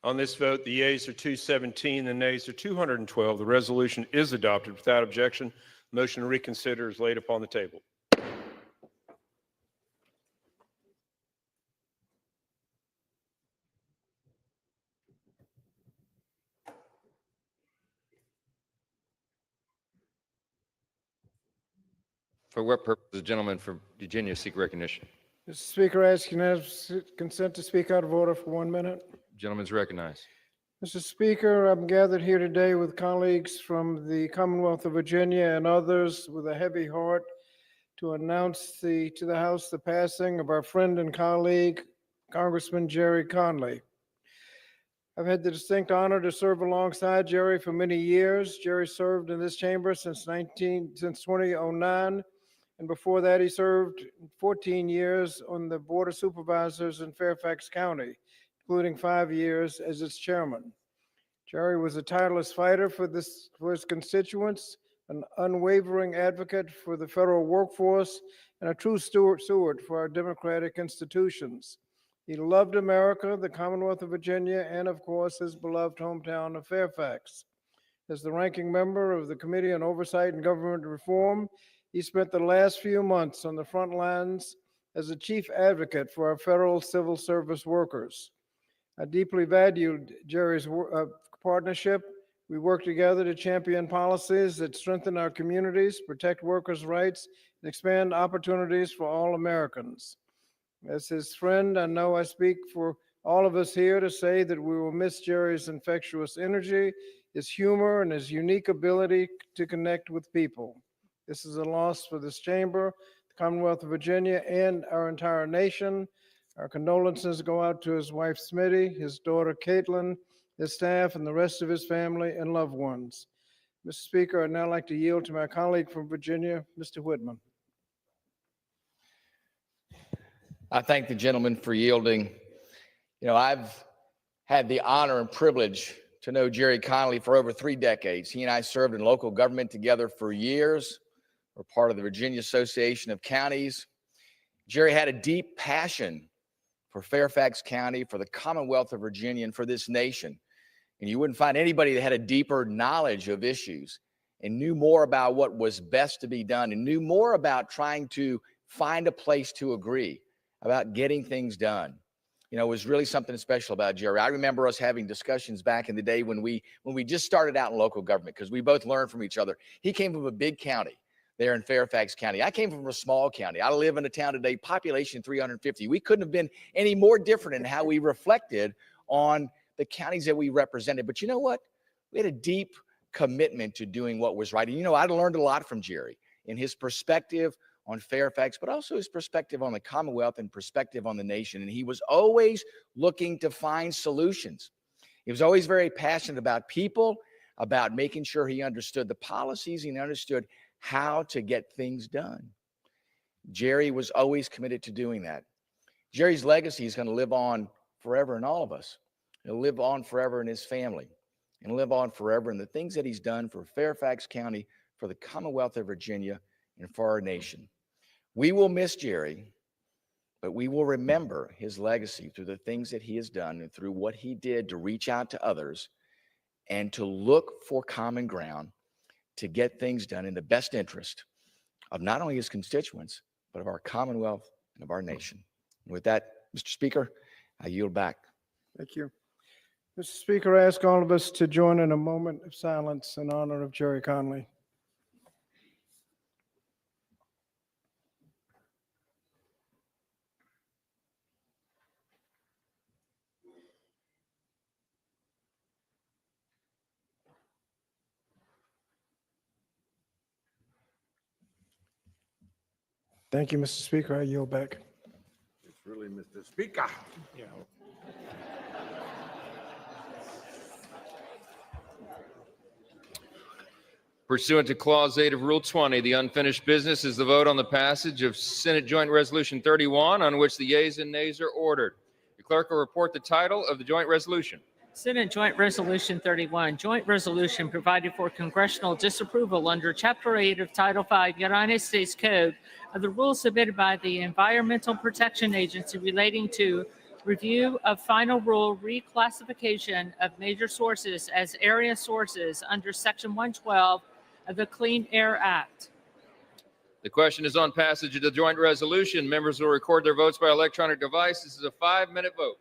On this vote, the yeas are 217, the nays are 212. The resolution is adopted without objection. Motion to reconsider is laid upon the table. For what purpose does the gentleman from Virginia seek recognition? Mr. Speaker, I ask unanimous consent to speak out of order for 1 minute. Gentleman's recognized. Mr. Speaker, I'm gathered here today with colleagues from the Commonwealth of Virginia and others with a heavy heart to announce to the House the passing of our friend and colleague, Congressman Jerry Conley. I've had the distinct honor to serve alongside Jerry for many years. Jerry served in this chamber since 2009. And before that, he served 14 years on the Board of Supervisors in Fairfax County, including 5 years as its chairman. Jerry was a tireless fighter for his constituents, an unwavering advocate for the federal workforce, and a true steward for our democratic institutions. He loved America, the Commonwealth of Virginia, and of course, his beloved hometown of Fairfax. As the ranking member of the Committee on Oversight and Government Reform, he spent the last few months on the front lines as a chief advocate for our federal civil service workers. I deeply valued Jerry's partnership. We worked together to champion policies that strengthen our communities, protect workers' rights, and expand opportunities for all Americans. As his friend, I know I speak for all of us here to say that we will miss Jerry's infectious energy, his humor, and his unique ability to connect with people. This is a loss for this chamber, the Commonwealth of Virginia, and our entire nation. Our condolences go out to his wife, Smitty, his daughter, Caitlin, his staff, and the rest of his family and loved ones. Mr. Speaker, I'd now like to yield to my colleague from Virginia, Mr. Whitman. I thank the gentleman for yielding. You know, I've had the honor and privilege to know Jerry Conley for over 3 decades. He and I served in local government together for years. We're part of the Virginia Association of Counties. Jerry had a deep passion for Fairfax County, for the Commonwealth of Virginia, and for this nation. And you wouldn't find anybody that had a deeper knowledge of issues and knew more about what was best to be done and knew more about trying to find a place to agree, about getting things done. You know, it was really something special about Jerry. I remember us having discussions back in the day when we just started out in local government, because we both learned from each other. He came from a big county there in Fairfax County. I came from a small county. I live in a town today, population 350. We couldn't have been any more different in how we reflected on the counties that we represented. But you know what? We had a deep commitment to doing what was right. And you know, I learned a lot from Jerry in his perspective on Fairfax, but also his perspective on the Commonwealth and perspective on the nation. And he was always looking to find solutions. He was always very passionate about people, about making sure he understood the policies, he understood how to get things done. Jerry was always committed to doing that. Jerry's legacy is going to live on forever in all of us. It'll live on forever in his family, and live on forever in the things that he's done for Fairfax County, for the Commonwealth of Virginia, and for our nation. We will miss Jerry, but we will remember his legacy through the things that he has done and through what he did to reach out to others and to look for common ground to get things done in the best interest of not only his constituents, but of our Commonwealth and of our nation. And with that, Mr. Speaker, I yield back. Thank you. Mr. Speaker, I ask all of us to join in a moment of silence in honor of Jerry Conley. Thank you, Mr. Speaker. I yield back. It's really Mr. Speaker. Yeah. Pursuant to Clause 8 of Rule 20, the unfinished business is the vote on the passage of Senate Joint Resolution 31, on which the yeas and nays are ordered. The clerk will report the title of the joint resolution. Senate Joint Resolution 31, joint resolution provided for congressional disapproval under Chapter 8 of Title 5 United States Code of the rules submitted by the Environmental Protection Agency relating to review of final rule reclassification of major sources as area sources under Section 112 of the Clean Air Act. The question is on passage of the joint resolution. Members will record their votes by electronic device. This is a 5-minute vote.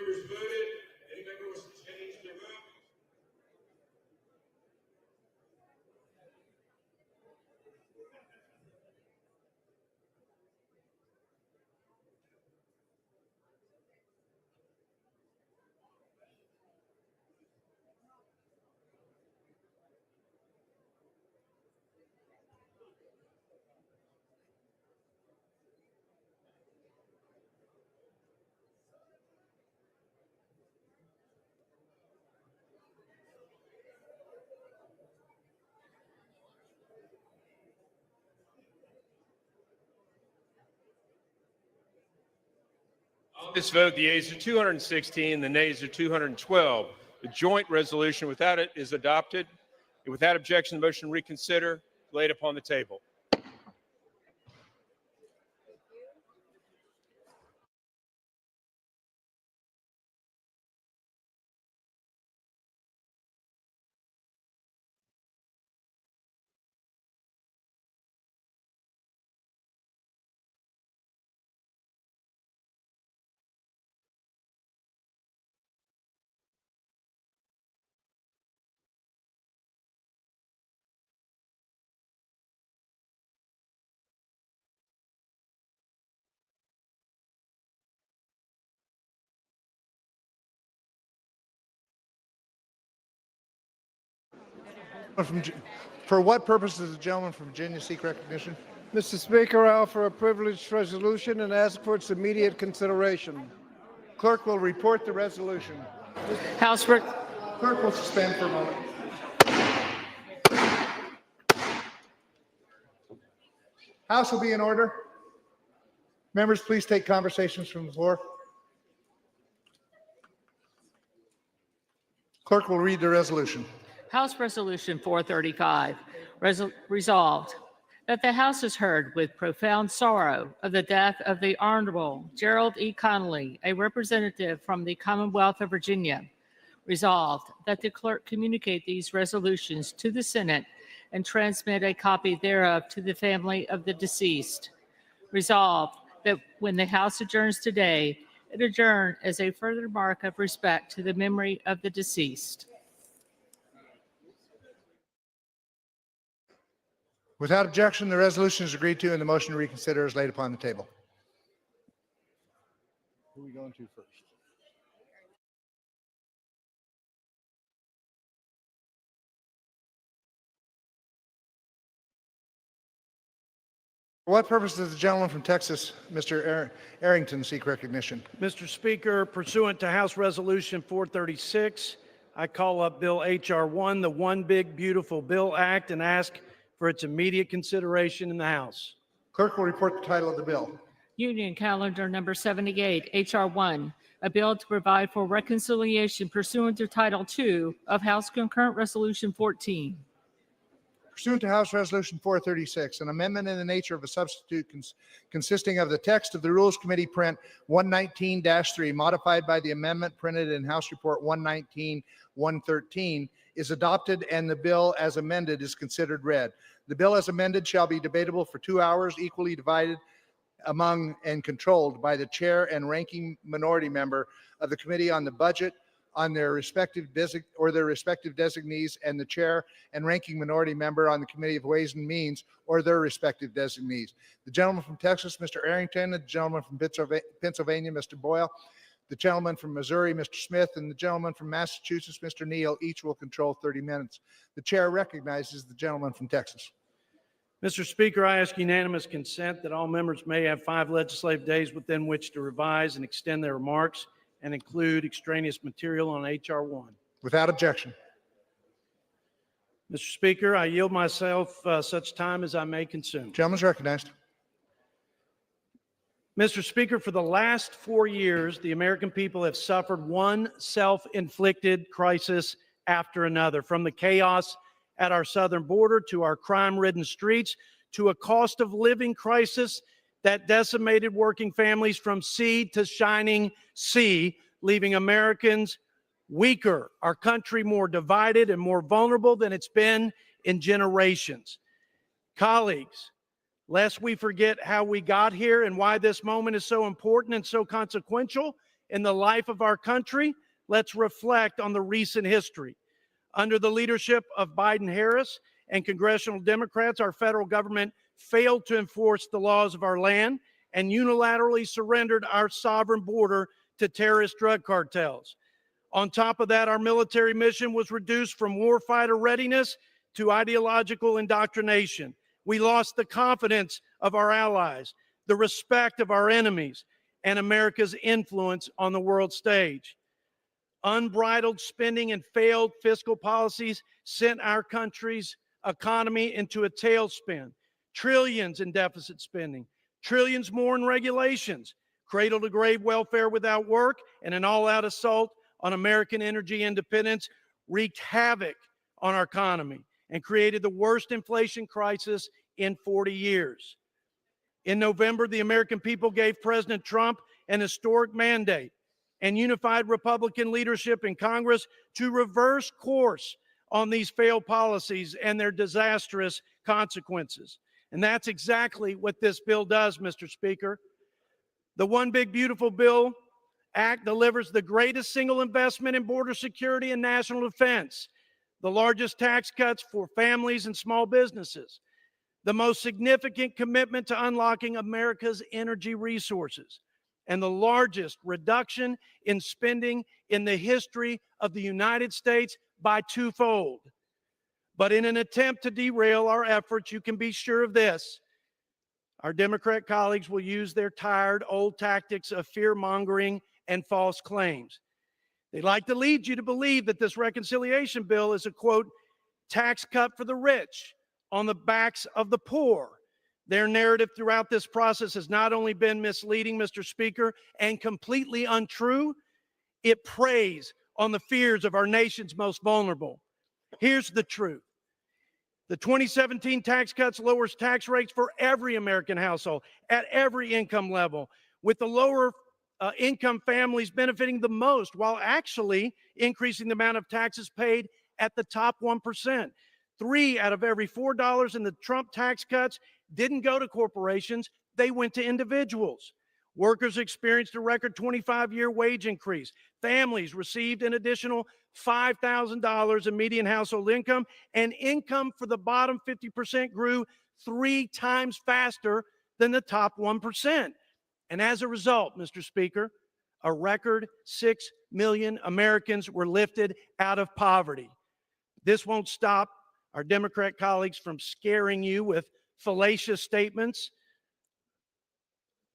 members voted? Any member wants to change their vote? On this vote, the yeas are 216, the nays are 212. The joint resolution without it is adopted. And without objection, the motion to reconsider laid upon the table. For what purpose does the gentleman from Virginia seek recognition? Mr. Speaker, I offer a privileged resolution and ask for its immediate consideration. Clerk will report the resolution. Clerk will suspend for a moment. House will be in order. Members, please take conversations from the floor. Clerk will read the resolution. House Resolution 435, resolved that the House has heard with profound sorrow of the death of the Honorable Gerald E. Connolly, a representative from the Commonwealth of Virginia. Resolved that the clerk communicate these resolutions to the Senate and transmit a copy thereof to the family of the deceased. Resolved that when the House adjourns today, it adjourn as a further mark of respect to the memory of the deceased. Without objection, the resolution is agreed to and the motion to reconsider is laid upon the table. Who are we going to first? For what purpose does the gentleman from Texas, Mr. Arrington, seek recognition? Mr. Speaker, pursuant to House Resolution 436, I call up Bill H.R. 1, the One Big Beautiful Bill Act, and ask for its immediate consideration in the House. Clerk will report the title of the bill. Union Calendar Number 78, H.R. 1, a bill to provide for reconciliation pursuant to Title II of House Concurrent Resolution 14. Pursuant to House Resolution 436, an amendment in the nature of a substitute consisting of the text of the Rules Committee Print 119-3 modified by the amendment printed in House Report 119-113 is adopted and the bill as amended is considered read. The bill as amended shall be debatable for 2 hours, equally divided among and controlled by the chair and ranking minority member of the Committee on the Budget on their respective designees, and the chair and ranking minority member on the Committee of Ways and Means or their respective designees. The gentleman from Texas, Mr. Arrington, the gentleman from Pennsylvania, Mr. Boyle, the gentleman from Missouri, Mr. Smith, and the gentleman from Massachusetts, Mr. Neal, each will control 30 minutes. The chair recognizes the gentleman from Texas. Mr. Speaker, I ask unanimous consent that all members may have 5 legislative days within which to revise and extend their remarks and include extraneous material on H.R. 1. Without objection. Mr. Speaker, I yield myself such time as I may consume. Gentleman's recognized. Mr. Speaker, for the last 4 years, the American people have suffered one self-inflicted crisis after another, from the chaos at our southern border to our crime-ridden streets to a cost of living crisis that decimated working families from sea to shining sea, leaving Americans weaker, our country more divided and more vulnerable than it's been in generations. Colleagues, lest we forget how we got here and why this moment is so important and so consequential, in the life of our country, let's reflect on the recent history. Under the leadership of Biden-Harris and congressional Democrats, our federal government failed to enforce the laws of our land and unilaterally surrendered our sovereign border to terrorist drug cartels. On top of that, our military mission was reduced from warfighter readiness to ideological indoctrination. We lost the confidence of our allies, the respect of our enemies, and America's influence on the world stage. Unbridled spending and failed fiscal policies sent our country's economy into a tailspin. Trillions in deficit spending, trillions more in regulations, cradle-to-grave welfare without work, and an all-out assault on American energy independence wreaked havoc on our economy and created the worst inflation crisis in 40 years. In November, the American people gave President Trump an historic mandate and unified Republican leadership in Congress to reverse course on these failed policies and their disastrous consequences. And that's exactly what this bill does, Mr. Speaker. The One Big Beautiful Bill Act delivers the greatest single investment in border security and national defense, the largest tax cuts for families and small businesses, the most significant commitment to unlocking America's energy resources, and the largest reduction in spending in the history of the United States by twofold. But in an attempt to derail our efforts, you can be sure of this: our Democrat colleagues will use their tired old tactics of fear-mongering and false claims. They like to lead you to believe that this reconciliation bill is a, quote, tax cut for the rich on the backs of the poor. Their narrative throughout this process has not only been misleading, Mr. Speaker, and completely untrue, it preys on the fears of our nation's most vulnerable. Here's the truth. The 2017 tax cuts lowers tax rates for every American household at every income level, with the lower income families benefiting the most, while actually increasing the amount of taxes paid at the top 1%. 3 out of every $4 in the Trump tax cuts didn't go to corporations, they went to individuals. Workers experienced a record 25-year wage increase. Families received an additional $5,000 in median household income, and income for the bottom 50% grew 3 times faster than the top 1%. And as a result, Mr. Speaker, a record 6 million Americans were lifted out of poverty. This won't stop our Democrat colleagues from scaring you with fallacious statements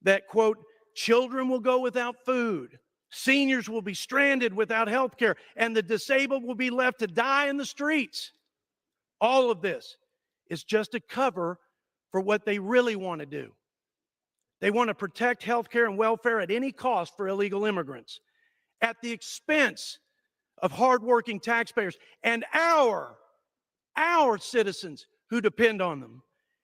that, quote, children will go without food, seniors will be stranded without health care, and the disabled will be left to die in the streets. All of this is just a cover for what they really want to do. They want to protect health care and welfare at any cost for illegal immigrants, at the expense of hardworking taxpayers and our citizens who depend on them.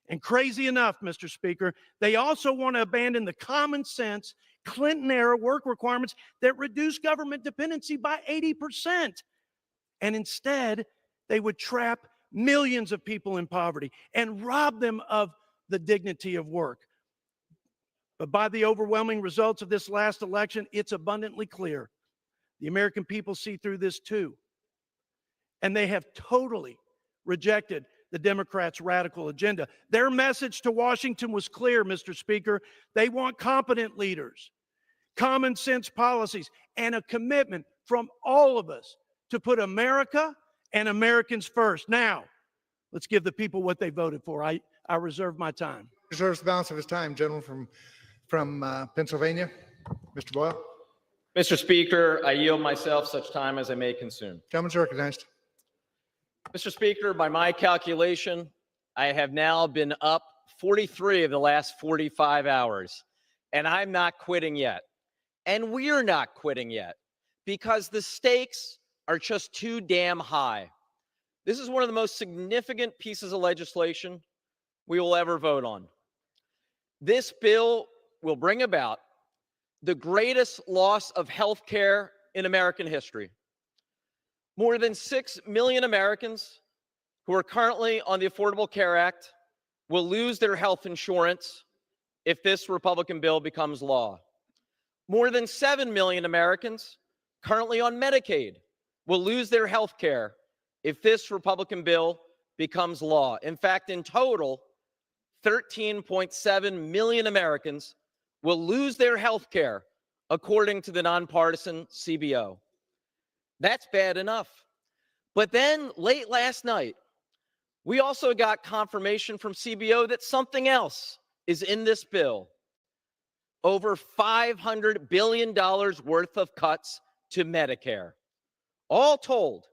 And crazy enough, Mr. Speaker, they also want to abandon the common sense Clinton-era work requirements that reduce government dependency by 80%. And instead, they would trap millions of people in poverty and rob them of the dignity of work. But by the overwhelming results of this last election, it's abundantly clear the American people see through this too. And they have totally rejected the Democrats' radical agenda. Their message to Washington was clear, Mr. Speaker. They want competent leaders, common sense policies, and a commitment from all of us to put America and Americans first. Now, let's give the people what they voted for. I reserve my time. Reserves the balance of his time. Gentleman from Pennsylvania, Mr. Boyle. Mr. Speaker, I yield myself such time as I may consume. Gentleman's recognized. Mr. Speaker, by my calculation, I have now been up 43 of the last 45 hours, and I'm not quitting yet. And we're not quitting yet because the stakes are just too damn high. This is one of the most significant pieces of legislation we will ever vote on. This bill will bring about the greatest loss of health care in American history. More than 6 million Americans who are currently on the Affordable Care Act will lose their health insurance if this Republican bill becomes law. More than 7 million Americans currently on Medicaid will lose their health care if this Republican bill becomes law. In fact, in total, 13.7 million Americans will lose their health care, according to the nonpartisan CBO. That's bad enough. But then late last night, we also got confirmation from CBO that something else is in this bill. Over $500 billion worth of cuts to Medicare. All told,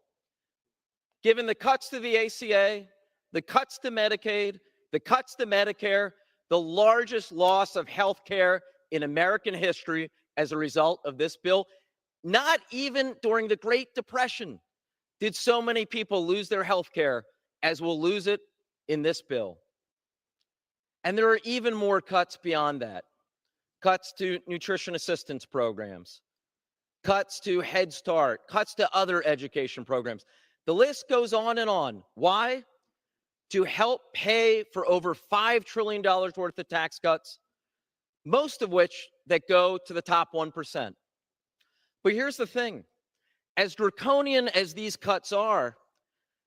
given the cuts to the ACA, the cuts to Medicaid, the cuts to Medicare, the largest loss of health care in American history as a result of this bill. Not even during the Great Depression did so many people lose their health care as will lose it in this bill. And there are even more cuts beyond that. Cuts to nutrition assistance programs, cuts to Head Start, cuts to other education programs. The list goes on and on. Why? To help pay for over $5 trillion worth of tax cuts, most of which that go to the top 1%. But here's the thing. As draconian as these cuts are,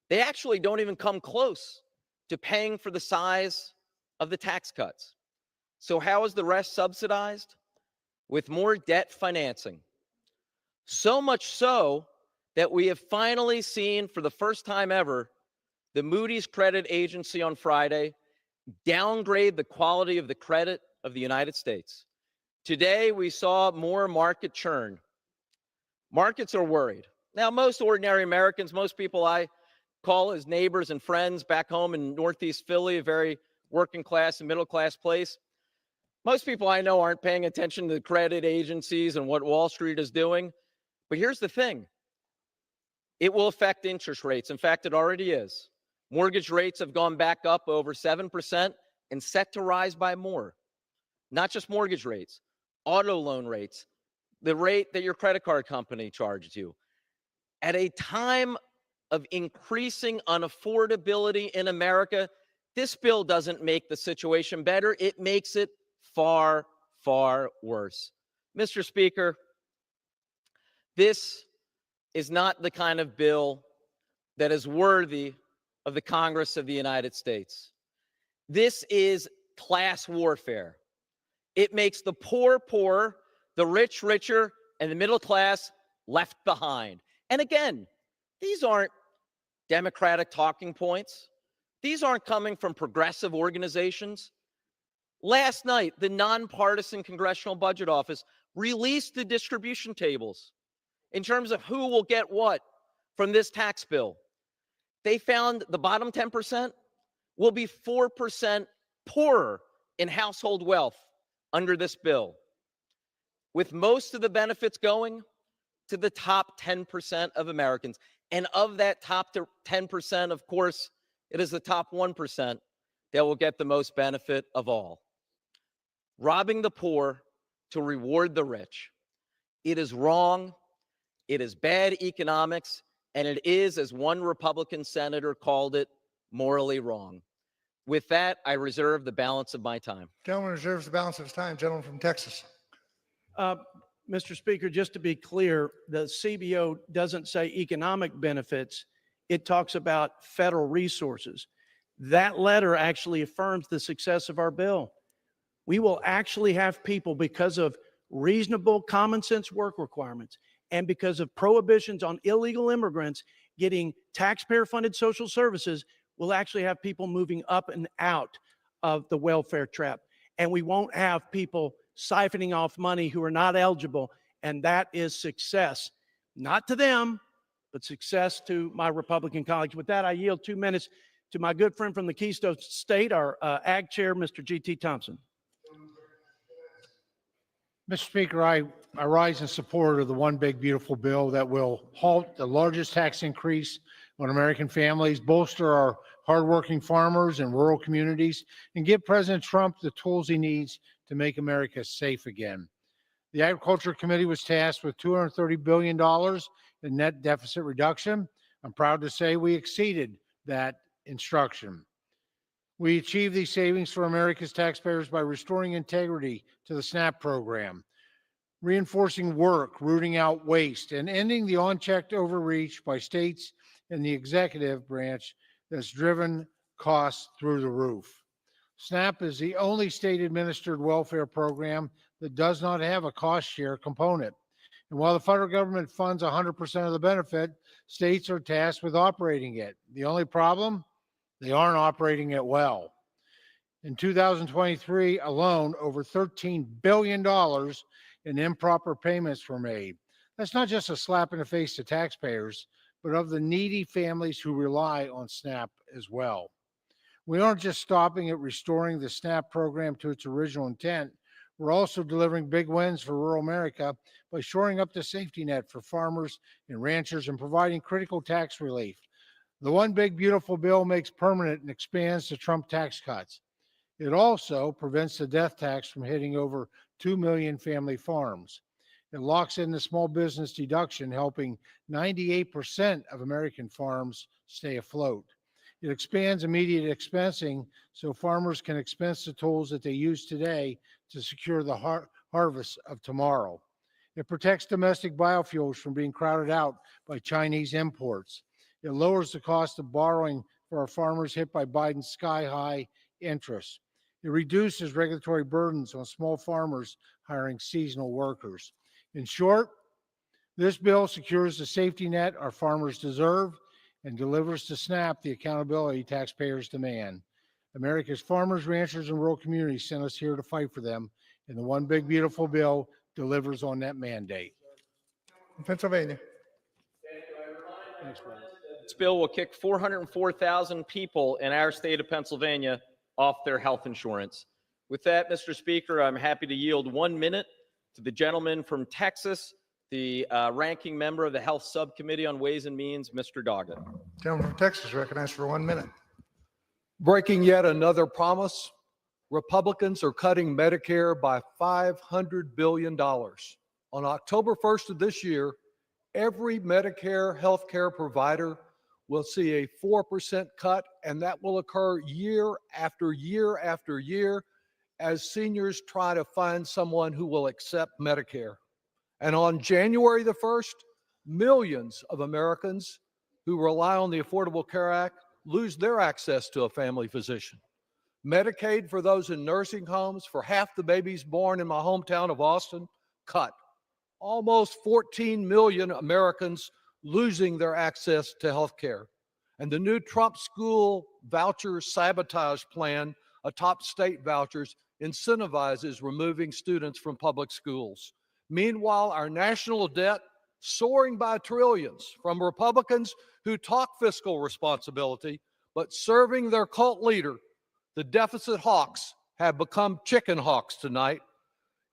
they actually don't even come close to paying for the size of the tax cuts. So how is the rest subsidized? With more debt financing. So much so that we have finally seen, for the first time ever, the Moody's credit agency on Friday downgrade the quality of the credit of the United States. Today, we saw more market churn. Markets are worried. Now, most ordinary Americans, most people I call as neighbors and friends back home in Northeast Philly, a very working class and middle class place, most people I know aren't paying attention to the credit agencies and what Wall Street is doing. But here's the thing. It will affect interest rates. In fact, it already is. Mortgage rates have gone back up over 7% and set to rise by more. Not just mortgage rates, auto loan rates, the rate that your credit card company charges you. At a time of increasing unaffordability in America, this bill doesn't make the situation better. It makes it far, far worse. Mr. Speaker, this is not the kind of bill that is worthy of the Congress of the United States. This is class warfare. It makes the poor poorer, the rich richer, and the middle class left behind. And again, these aren't Democratic talking points. These aren't coming from progressive organizations. Last night, the nonpartisan Congressional Budget Office released the distribution tables in terms of who will get what from this tax bill. They found the bottom 10% will be 4% poorer in household wealth under this bill, with most of the benefits going to the top 10% of Americans. And of that top 10%, of course, it is the top 1% that will get the most benefit of all. Robbing the poor to reward the rich. It is wrong. It is bad economics. And it is, as one Republican senator called it, morally wrong. With that, I reserve the balance of my time. Gentleman reserves the balance of his time. Gentleman from Texas. Mr. Speaker, just to be clear, the CBO doesn't say economic benefits. It talks about federal resources. That letter actually affirms the success of our bill. We will actually have people, because of reasonable common sense work requirements and because of prohibitions on illegal immigrants getting taxpayer-funded social services, we'll actually have people moving up and out of the welfare trap. And we won't have people siphoning off money who are not eligible. And that is success, not to them, but success to my Republican colleagues. With that, I yield 2 minutes to my good friend from the Keystone State, our Ag Chair, Mr. G.T. Thompson. Mr. Speaker, I rise in support of the One Big Beautiful Bill that will halt the largest tax increase on American families, bolster our hardworking farmers and rural communities, and give President Trump the tools he needs to make America safe again. The Agriculture Committee was tasked with $230 billion in net deficit reduction. I'm proud to say we exceeded that instruction. We achieved these savings for America's taxpayers by restoring integrity to the SNAP program, reinforcing work, rooting out waste, and ending the unchecked overreach by states and the executive branch that's driven costs through the roof. SNAP is the only state-administered welfare program that does not have a cost share component. And while the federal government funds 100% of the benefit, states are tasked with operating it. The only problem? They aren't operating it well. In 2023 alone, over $13 billion in improper payments were made. That's not just a slap in the face to taxpayers, but of the needy families who rely on SNAP as well. We aren't just stopping at restoring the SNAP program to its original intent. We're also delivering big wins for rural America by shoring up the safety net for farmers and ranchers and providing critical tax relief. The One Big Beautiful Bill makes permanent and expands the Trump tax cuts. It also prevents the death tax from hitting over 2 million family farms. It locks in the small business deduction, helping 98% of American farms stay afloat. It expands immediate expensing so farmers can expense the tools that they use today to secure the harvest of tomorrow. It protects domestic biofuels from being crowded out by Chinese imports. It lowers the cost of borrowing for our farmers hit by Biden's sky-high interest. It reduces regulatory burdens on small farmers hiring seasonal workers. In short, this bill secures the safety net our farmers deserve and delivers to SNAP the accountability taxpayers demand. America's farmers, ranchers, and rural communities sent us here to fight for them, and the One Big Beautiful Bill delivers on that mandate. Pennsylvania. This bill will kick 404,000 people in our state of Pennsylvania off their health insurance. With that, Mr. Speaker, I'm happy to yield 1 minute to the gentleman from Texas, the ranking member of the Health Subcommittee on Ways and Means, Mr. Doggett. Gentleman from Texas recognized for 1 minute. Breaking yet another promise, Republicans are cutting Medicare by $500 billion. On October 1st of this year, every Medicare healthcare provider will see a 4% cut, and that will occur year after year after year as seniors try to find someone who will accept Medicare. And on January the 1st, millions of Americans who rely on the Affordable Care Act lose their access to a family physician. Medicaid for those in nursing homes, for half the babies born in my hometown of Austin, cut. Almost 14 million Americans losing their access to health care. And the new Trump school voucher sabotage plan atop state vouchers incentivizes removing students from public schools. Meanwhile, our national debt soaring by trillions from Republicans who talk fiscal responsibility, but serving their cult leader, the deficit hawks have become chicken hawks tonight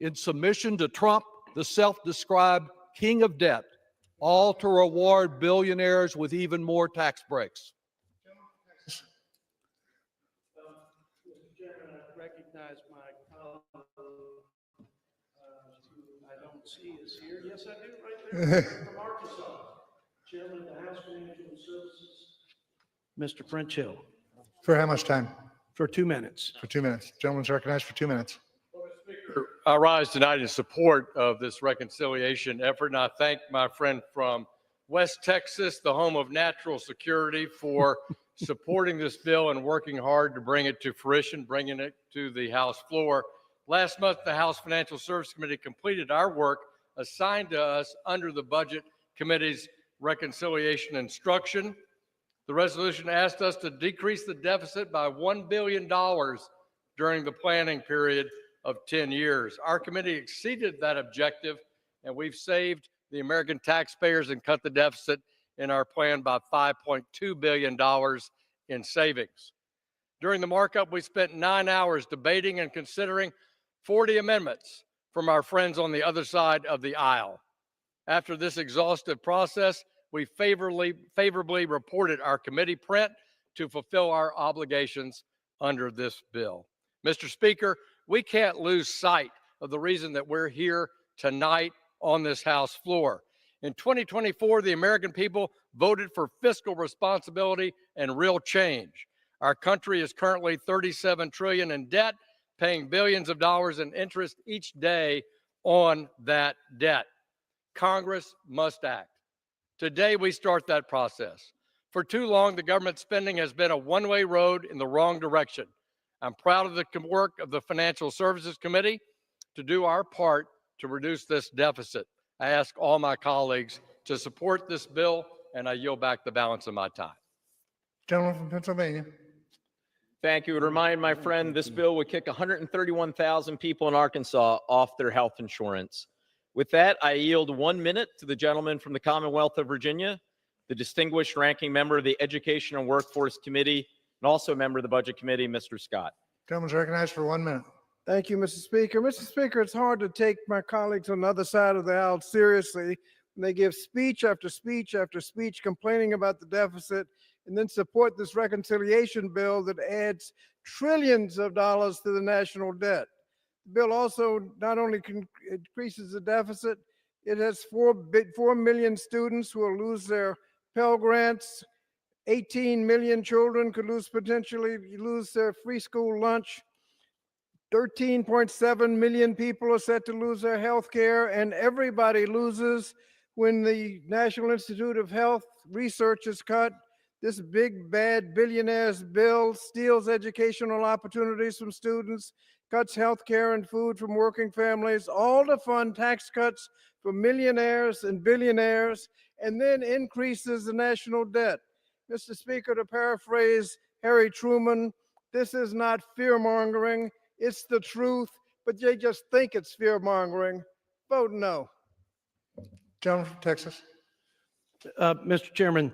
in submission to Trump, the self-described king of debt, all to reward billionaires with even more tax breaks. Recognize my colleague, who I don't see is here. Yes, I do, right there. From Arkansas, Chairman of the House Financial Services, Mr. French Hill. For how much time? For 2 minutes. For 2 minutes. Gentleman's recognized for 2 minutes. I rise tonight in support of this reconciliation effort, and I thank my friend from West Texas, the home of natural security, for supporting this bill and working hard to bring it to fruition, bringing it to the House floor. Last month, the House Financial Services Committee completed our work assigned to us under the Budget Committee's reconciliation instruction. The resolution asked us to decrease the deficit by $1 billion during the planning period of 10 years. Our committee exceeded that objective, and we've saved the American taxpayers and cut the deficit in our plan by $5.2 billion in savings. During the markup, we spent 9 hours debating and considering 40 amendments from our friends on the other side of the aisle. After this exhaustive process, we favorably reported our committee print to fulfill our obligations under this bill. Mr. Speaker, we can't lose sight of the reason that we're here tonight on this House floor. In 2024, the American people voted for fiscal responsibility and real change. Our country is currently $37 trillion in debt, paying billions of dollars in interest each day on that debt. Congress must act. Today, we start that process. For too long, the government spending has been a one-way road in the wrong direction. I'm proud of the work of the Financial Services Committee to do our part to reduce this deficit. I ask all my colleagues to support this bill, and I yield back the balance of my time. Gentleman from Pennsylvania. Thank you. To remind my friend, this bill would kick 131,000 people in Arkansas off their health insurance. With that, I yield 1 minute to the gentleman from the Commonwealth of Virginia, the distinguished ranking member of the Education and Workforce Committee, and also a member of the Budget Committee, Mr. Scott. Gentleman's recognized for 1 minute. Thank you, Mr. Speaker. Mr. Speaker, it's hard to take my colleagues on the other side of the aisle seriously when they give speech after speech after speech complaining about the deficit and then support this reconciliation bill that adds trillions of dollars to the national debt. The bill also not only increases the deficit, it has 4 million students who will lose their Pell Grants. 18 million children could potentially lose their free school lunch. 13.7 million people are set to lose their health care, and everybody loses when the National Institute of Health research is cut. This big, bad billionaires bill steals educational opportunities from students, cuts health care and food from working families, all to fund tax cuts for millionaires and billionaires, and then increases the national debt. Mr. Speaker, to paraphrase Harry Truman, this is not fear-mongering, it's the truth, but they just think it's fear-mongering. Vote no. Gentleman from Texas. Mr. Chairman,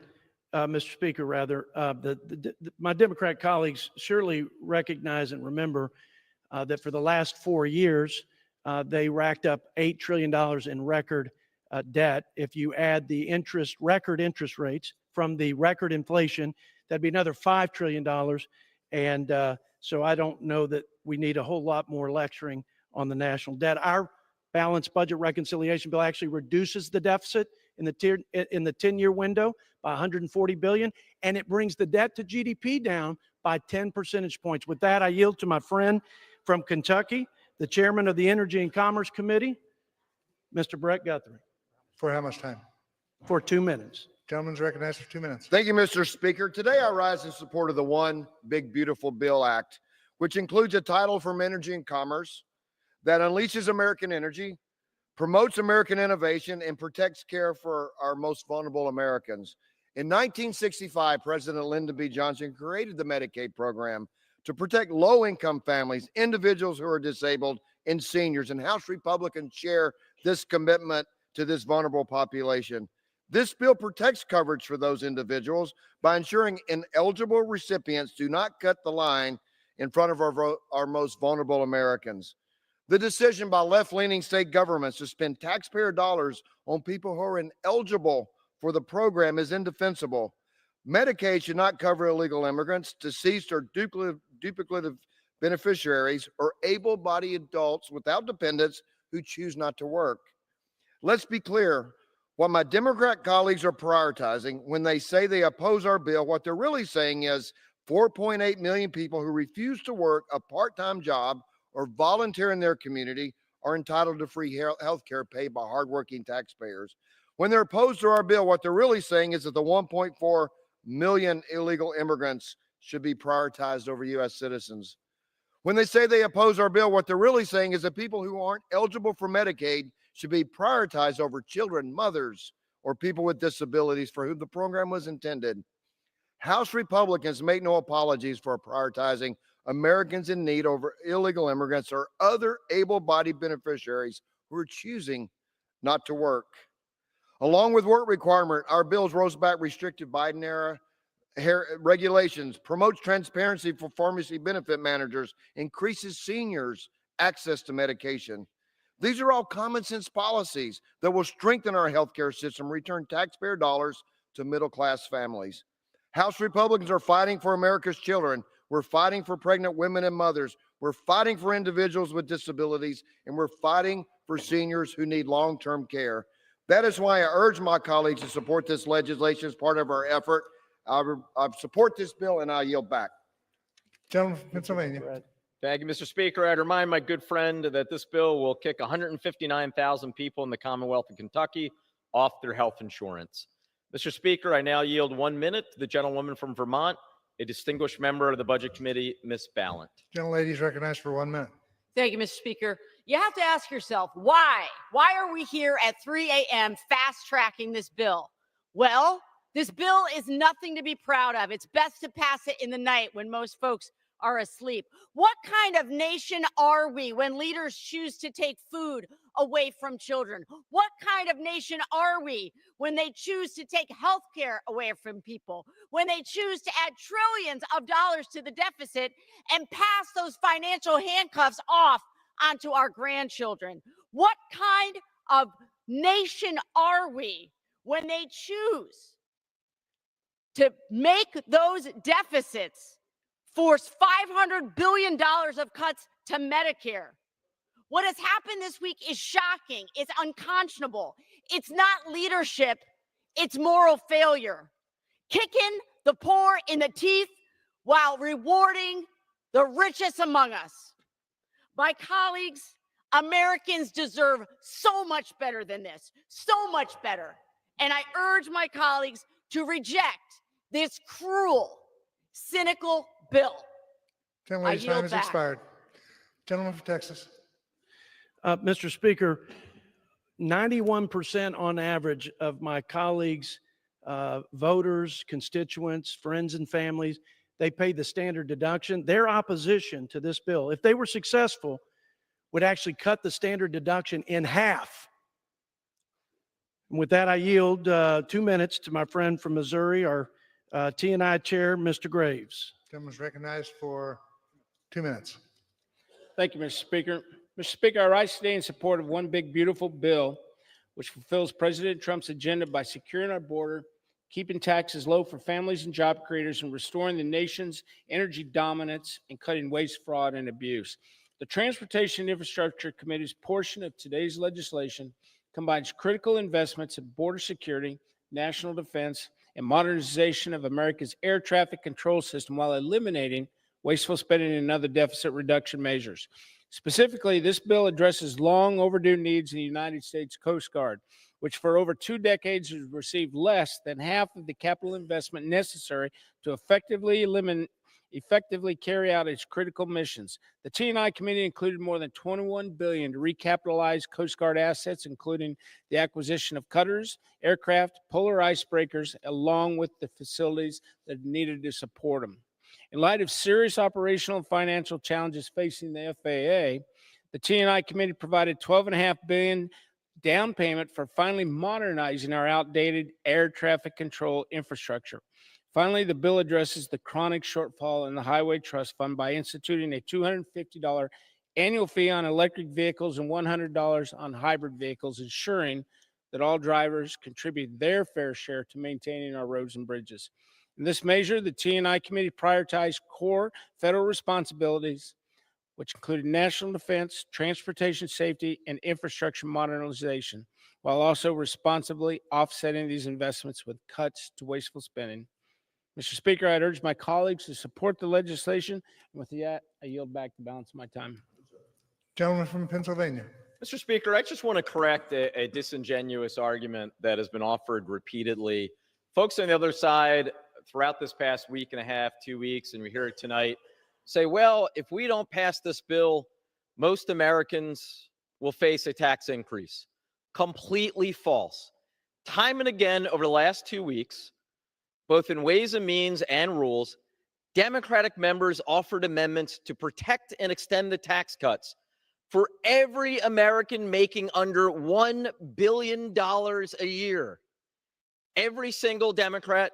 Mr. Speaker, rather, my Democrat colleagues surely recognize and remember that for the last 4 years, they racked up $8 trillion in record debt. If you add the record interest rates from the record inflation, that'd be another $5 trillion. And so I don't know that we need a whole lot more lecturing on the national debt. Our balanced budget reconciliation bill actually reduces the deficit in the 10-year window by 140 billion, and it brings the debt to GDP down by 10 percentage points. With that, I yield to my friend from Kentucky, the chairman of the Energy and Commerce Committee, Mr. Brett Guthrie. For how much time? For 2 minutes. Gentleman's recognized for 2 minutes. Thank you, Mr. Speaker. Today I rise in support of the One Big Beautiful Bill Act, which includes a title from Energy and Commerce that unleashes American energy, promotes American innovation, and protects care for our most vulnerable Americans. In 1965, President Lyndon B. Johnson created the Medicaid program to protect low-income families, individuals who are disabled, and seniors, and House Republicans share this commitment to this vulnerable population. This bill protects coverage for those individuals by ensuring ineligible recipients do not cut the line in front of our most vulnerable Americans. The decision by left-leaning state governments to spend taxpayer dollars on people who are ineligible for the program is indefensible. Medicaid should not cover illegal immigrants, deceased or duplicative beneficiaries, or able-bodied adults without dependents who choose not to work. Let's be clear. What my Democrat colleagues are prioritizing when they say they oppose our bill, what they're really saying is 4.8 million people who refuse to work a part-time job or volunteer in their community are entitled to free health care paid by hardworking taxpayers. When they're opposed to our bill, what they're really saying is that the 1.4 million illegal immigrants should be prioritized over U.S. citizens. When they say they oppose our bill, what they're really saying is that people who aren't eligible for Medicaid should be prioritized over children, mothers, or people with disabilities for whom the program was intended. House Republicans make no apologies for prioritizing Americans in need over illegal immigrants or other able-bodied beneficiaries who are choosing not to work. Along with work requirement, our bills rolls back restrictive Biden-era regulations, promotes transparency for pharmacy benefit managers, increases seniors' access to medication. These are all common sense policies that will strengthen our healthcare system, return taxpayer dollars to middle-class families. House Republicans are fighting for America's children. We're fighting for pregnant women and mothers. We're fighting for individuals with disabilities, and we're fighting for seniors who need long-term care. That is why I urge my colleagues to support this legislation as part of our effort. I support this bill, and I yield back. Gentleman from Pennsylvania. Thank you, Mr. Speaker. I'd remind my good friend that this bill will kick 159,000 people in the Commonwealth of Kentucky off their health insurance. Mr. Speaker, I now yield 1 minute to the gentlewoman from Vermont, a distinguished member of the Budget Committee, Ms. Ballant. Gentlelady is recognized for 1 minute. Thank you, Mr. Speaker. You have to ask yourself, why? Why are we here at 3 a.m. fast tracking this bill? Well, this bill is nothing to be proud of. It's best to pass it in the night when most folks are asleep. What kind of nation are we when leaders choose to take food away from children? What kind of nation are we when they choose to take health care away from people? When they choose to add trillions of dollars to the deficit and pass those financial handcuffs off onto our grandchildren? What kind of nation are we when they choose to make those deficits force $500 billion of cuts to Medicare? What has happened this week is shocking. It's unconscionable. It's not leadership. It's moral failure. Kicking the poor in the teeth while rewarding the richest among us. My colleagues, Americans deserve so much better than this, so much better. And I urge my colleagues to reject this cruel, cynical bill. Gentlelady's time has expired. Gentleman from Texas. Mr. Speaker, 91% on average of my colleagues, voters, constituents, friends and families, they pay the standard deduction. Their opposition to this bill, if they were successful, would actually cut the standard deduction in half. And with that, I yield 2 minutes to my friend from Missouri, our T&I chair, Mr. Graves. Gentleman's recognized for 2 minutes. Thank you, Mr. Speaker. Mr. Speaker, I rise today in support of one big, beautiful bill which fulfills President Trump's agenda by securing our border, keeping taxes low for families and job creators, and restoring the nation's energy dominance and cutting waste, fraud, and abuse. The Transportation and Infrastructure Committee's portion of today's legislation combines critical investments in border security, national defense, and modernization of America's air traffic control system while eliminating wasteful spending and other deficit reduction measures. Specifically, this bill addresses long overdue needs in the United States Coast Guard, which for over 2 decades has received less than half of the capital investment necessary to effectively carry out its critical missions. The T&I committee included more than $21 billion to recapitalize Coast Guard assets, including the acquisition of cutters, aircraft, polar icebreakers, along with the facilities that are needed to support them. In light of serious operational and financial challenges facing the FAA, the T&I committee provided $12.5 billion down payment for finally modernizing our outdated air traffic control infrastructure. Finally, the bill addresses the chronic shortfall in the Highway Trust Fund by instituting a $250 annual fee on electric vehicles and $100 on hybrid vehicles, ensuring that all drivers contribute their fair share to maintaining our roads and bridges. In this measure, the T&I committee prioritized core federal responsibilities, which included national defense, transportation safety, and infrastructure modernization, while also responsibly offsetting these investments with cuts to wasteful spending. Mr. Speaker, I'd urge my colleagues to support the legislation. And with that, I yield back the balance of my time. Gentleman from Pennsylvania. Mr. Speaker, I just want to correct a disingenuous argument that has been offered repeatedly. Folks on the other side throughout this past week and a half, 2 weeks, and we hear it tonight, say, well, if we don't pass this bill, most Americans will face a tax increase. Completely false. Time and again over the last 2 weeks, both in Ways and Means and Rules, Democratic members offered amendments to protect and extend the tax cuts for every American making under $1 billion a year. Every single Democrat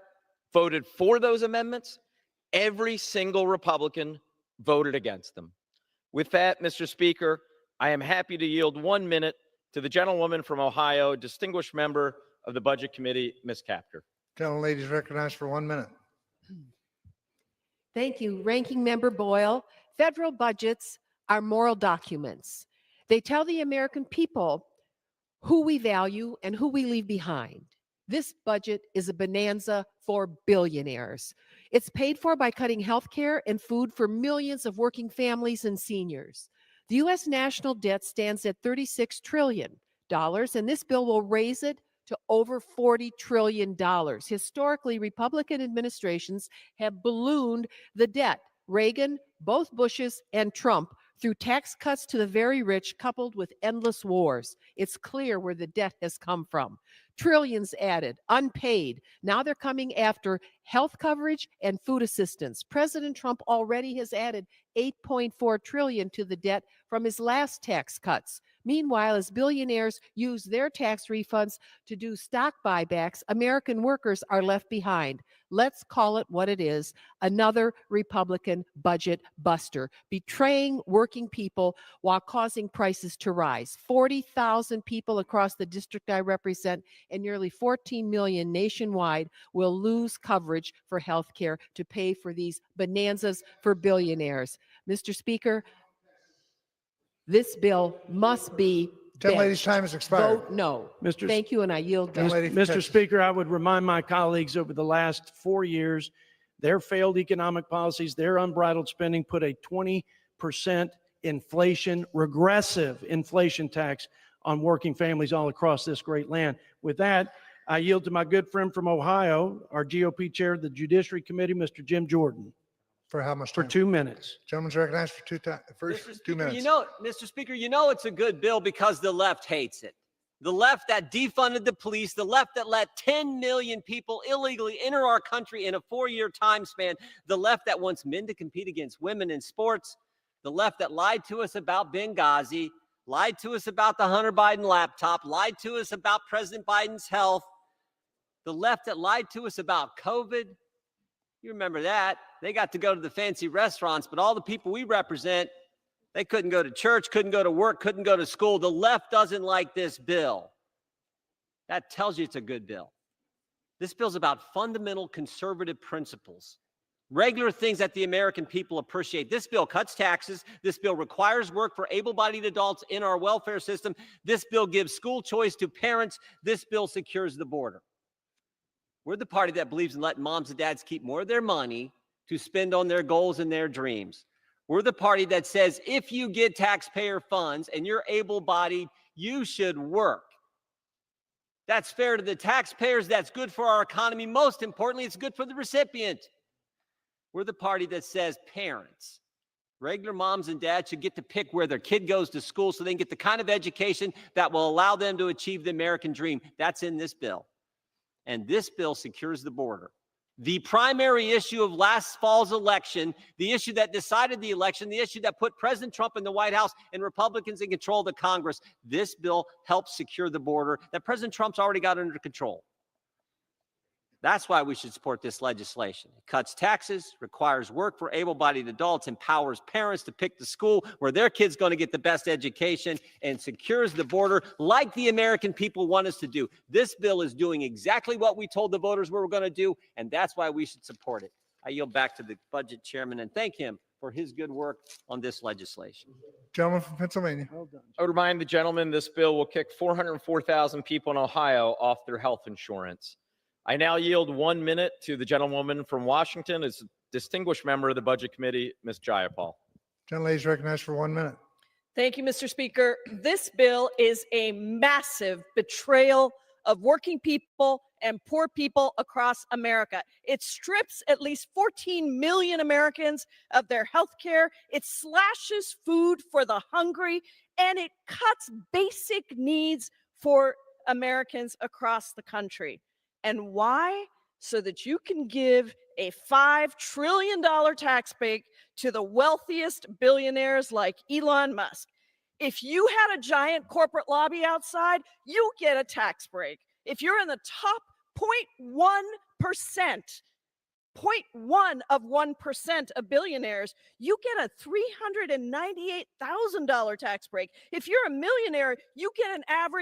voted for those amendments. Every single Republican voted against them. With that, Mr. Speaker, I am happy to yield 1 minute to the gentlewoman from Ohio, distinguished member of the Budget Committee, Ms. Capter. Gentlelady is recognized for 1 minute. Thank you. Ranking Member Boyle, federal budgets are moral documents. They tell the American people who we value and who we leave behind. This budget is a bonanza for billionaires. It's paid for by cutting health care and food for millions of working families and seniors. The U.S. national debt stands at $36 trillion, and this bill will raise it to over $40 trillion. Historically, Republican administrations have ballooned the debt. Reagan, both Bushes, and Trump through tax cuts to the very rich coupled with endless wars. It's clear where the debt has come from. Trillions added, unpaid. Now they're coming after health coverage and food assistance. President Trump already has added $8.4 trillion to the debt from his last tax cuts. Meanwhile, as billionaires use their tax refunds to do stock buybacks, American workers are left behind. Let's call it what it is, another Republican budget buster, betraying working people while causing prices to rise. 40,000 people across the district I represent and nearly 14 million nationwide will lose coverage for health care to pay for these bonanzas for billionaires. Mr. Speaker, this bill must be Gentlelady's benched. time has expired. Vote no. Mr. Thank you, and I yield back. Mr. Speaker, I would remind my colleagues over the last 4 years, their failed economic policies, their unbridled spending put a 20% inflation, regressive inflation tax on working families all across this great land. With that, I yield to my good friend from Ohio, our GOP chair of the Judiciary Committee, Mr. Jim Jordan. For how much For time? 2 minutes. Gentleman's recognized for first Mr. 2 Speaker, minutes. Mr. Speaker, it's a good bill because the left hates it. The left that defunded the police, the left that let 10 million people illegally enter our country in a 4-year time span, the left that wants men to compete against women in sports, the left that lied to us about Benghazi, lied to us about the Hunter Biden laptop, lied to us about President Biden's health, the left that lied to us about COVID. You remember that. They got to go to the fancy restaurants, but all the people we represent, they couldn't go to church, couldn't go to work, couldn't go to school. The left doesn't like this bill. That tells you it's a good bill. This bill's about fundamental conservative principles, regular things that the American people appreciate. This bill cuts taxes. This bill requires work for able-bodied adults in our welfare system. This bill gives school choice to parents. This bill secures the border. We're the party that believes in letting moms and dads keep more of their money to spend on their goals and their dreams. We're the party that says if you get taxpayer funds and you're able-bodied, you should work. That's fair to the taxpayers. That's good for our economy. Most importantly, it's good for the recipient. We're the party that says parents, regular moms and dads, should get to pick where their kid goes to school so they can get the kind of education that will allow them to achieve the American dream. That's in this bill. And this bill secures the border. The primary issue of last fall's election, the issue that decided the election, the issue that put President Trump in the White House and Republicans in control of the Congress, this bill helps secure the border that President Trump's already got under control. That's why we should support this legislation. It cuts taxes, requires work for able-bodied adults, empowers parents to pick the school where their kid's going to get the best education, and secures the border like the American people want us to do. This bill is doing exactly what we told the voters we were going to do, and that's why we should support it. I yield back to the budget chairman and thank him for his good work on this legislation. Gentleman from Pennsylvania. I would remind the gentleman this bill will kick 404,000 people in Ohio off their health insurance. I now yield 1 minute to the gentlewoman from Washington, as a distinguished member of the Budget Committee, Ms. Jayapal. Gentlelady is recognized for 1 minute. Thank you, Mr. Speaker. This bill is a massive betrayal of working people and poor people across America. It strips at least 14 million Americans of their health care. It slashes food for the hungry, and it cuts basic needs for Americans across the country. And why? So that you can give a $5 trillion tax break to the wealthiest billionaires like Elon Musk. If you had a giant corporate lobby outside, you get a tax break. If you're in the top 0.1%, 0.1 of 1% of billionaires, you get a $398,000 tax break. If you're a millionaire, you get an average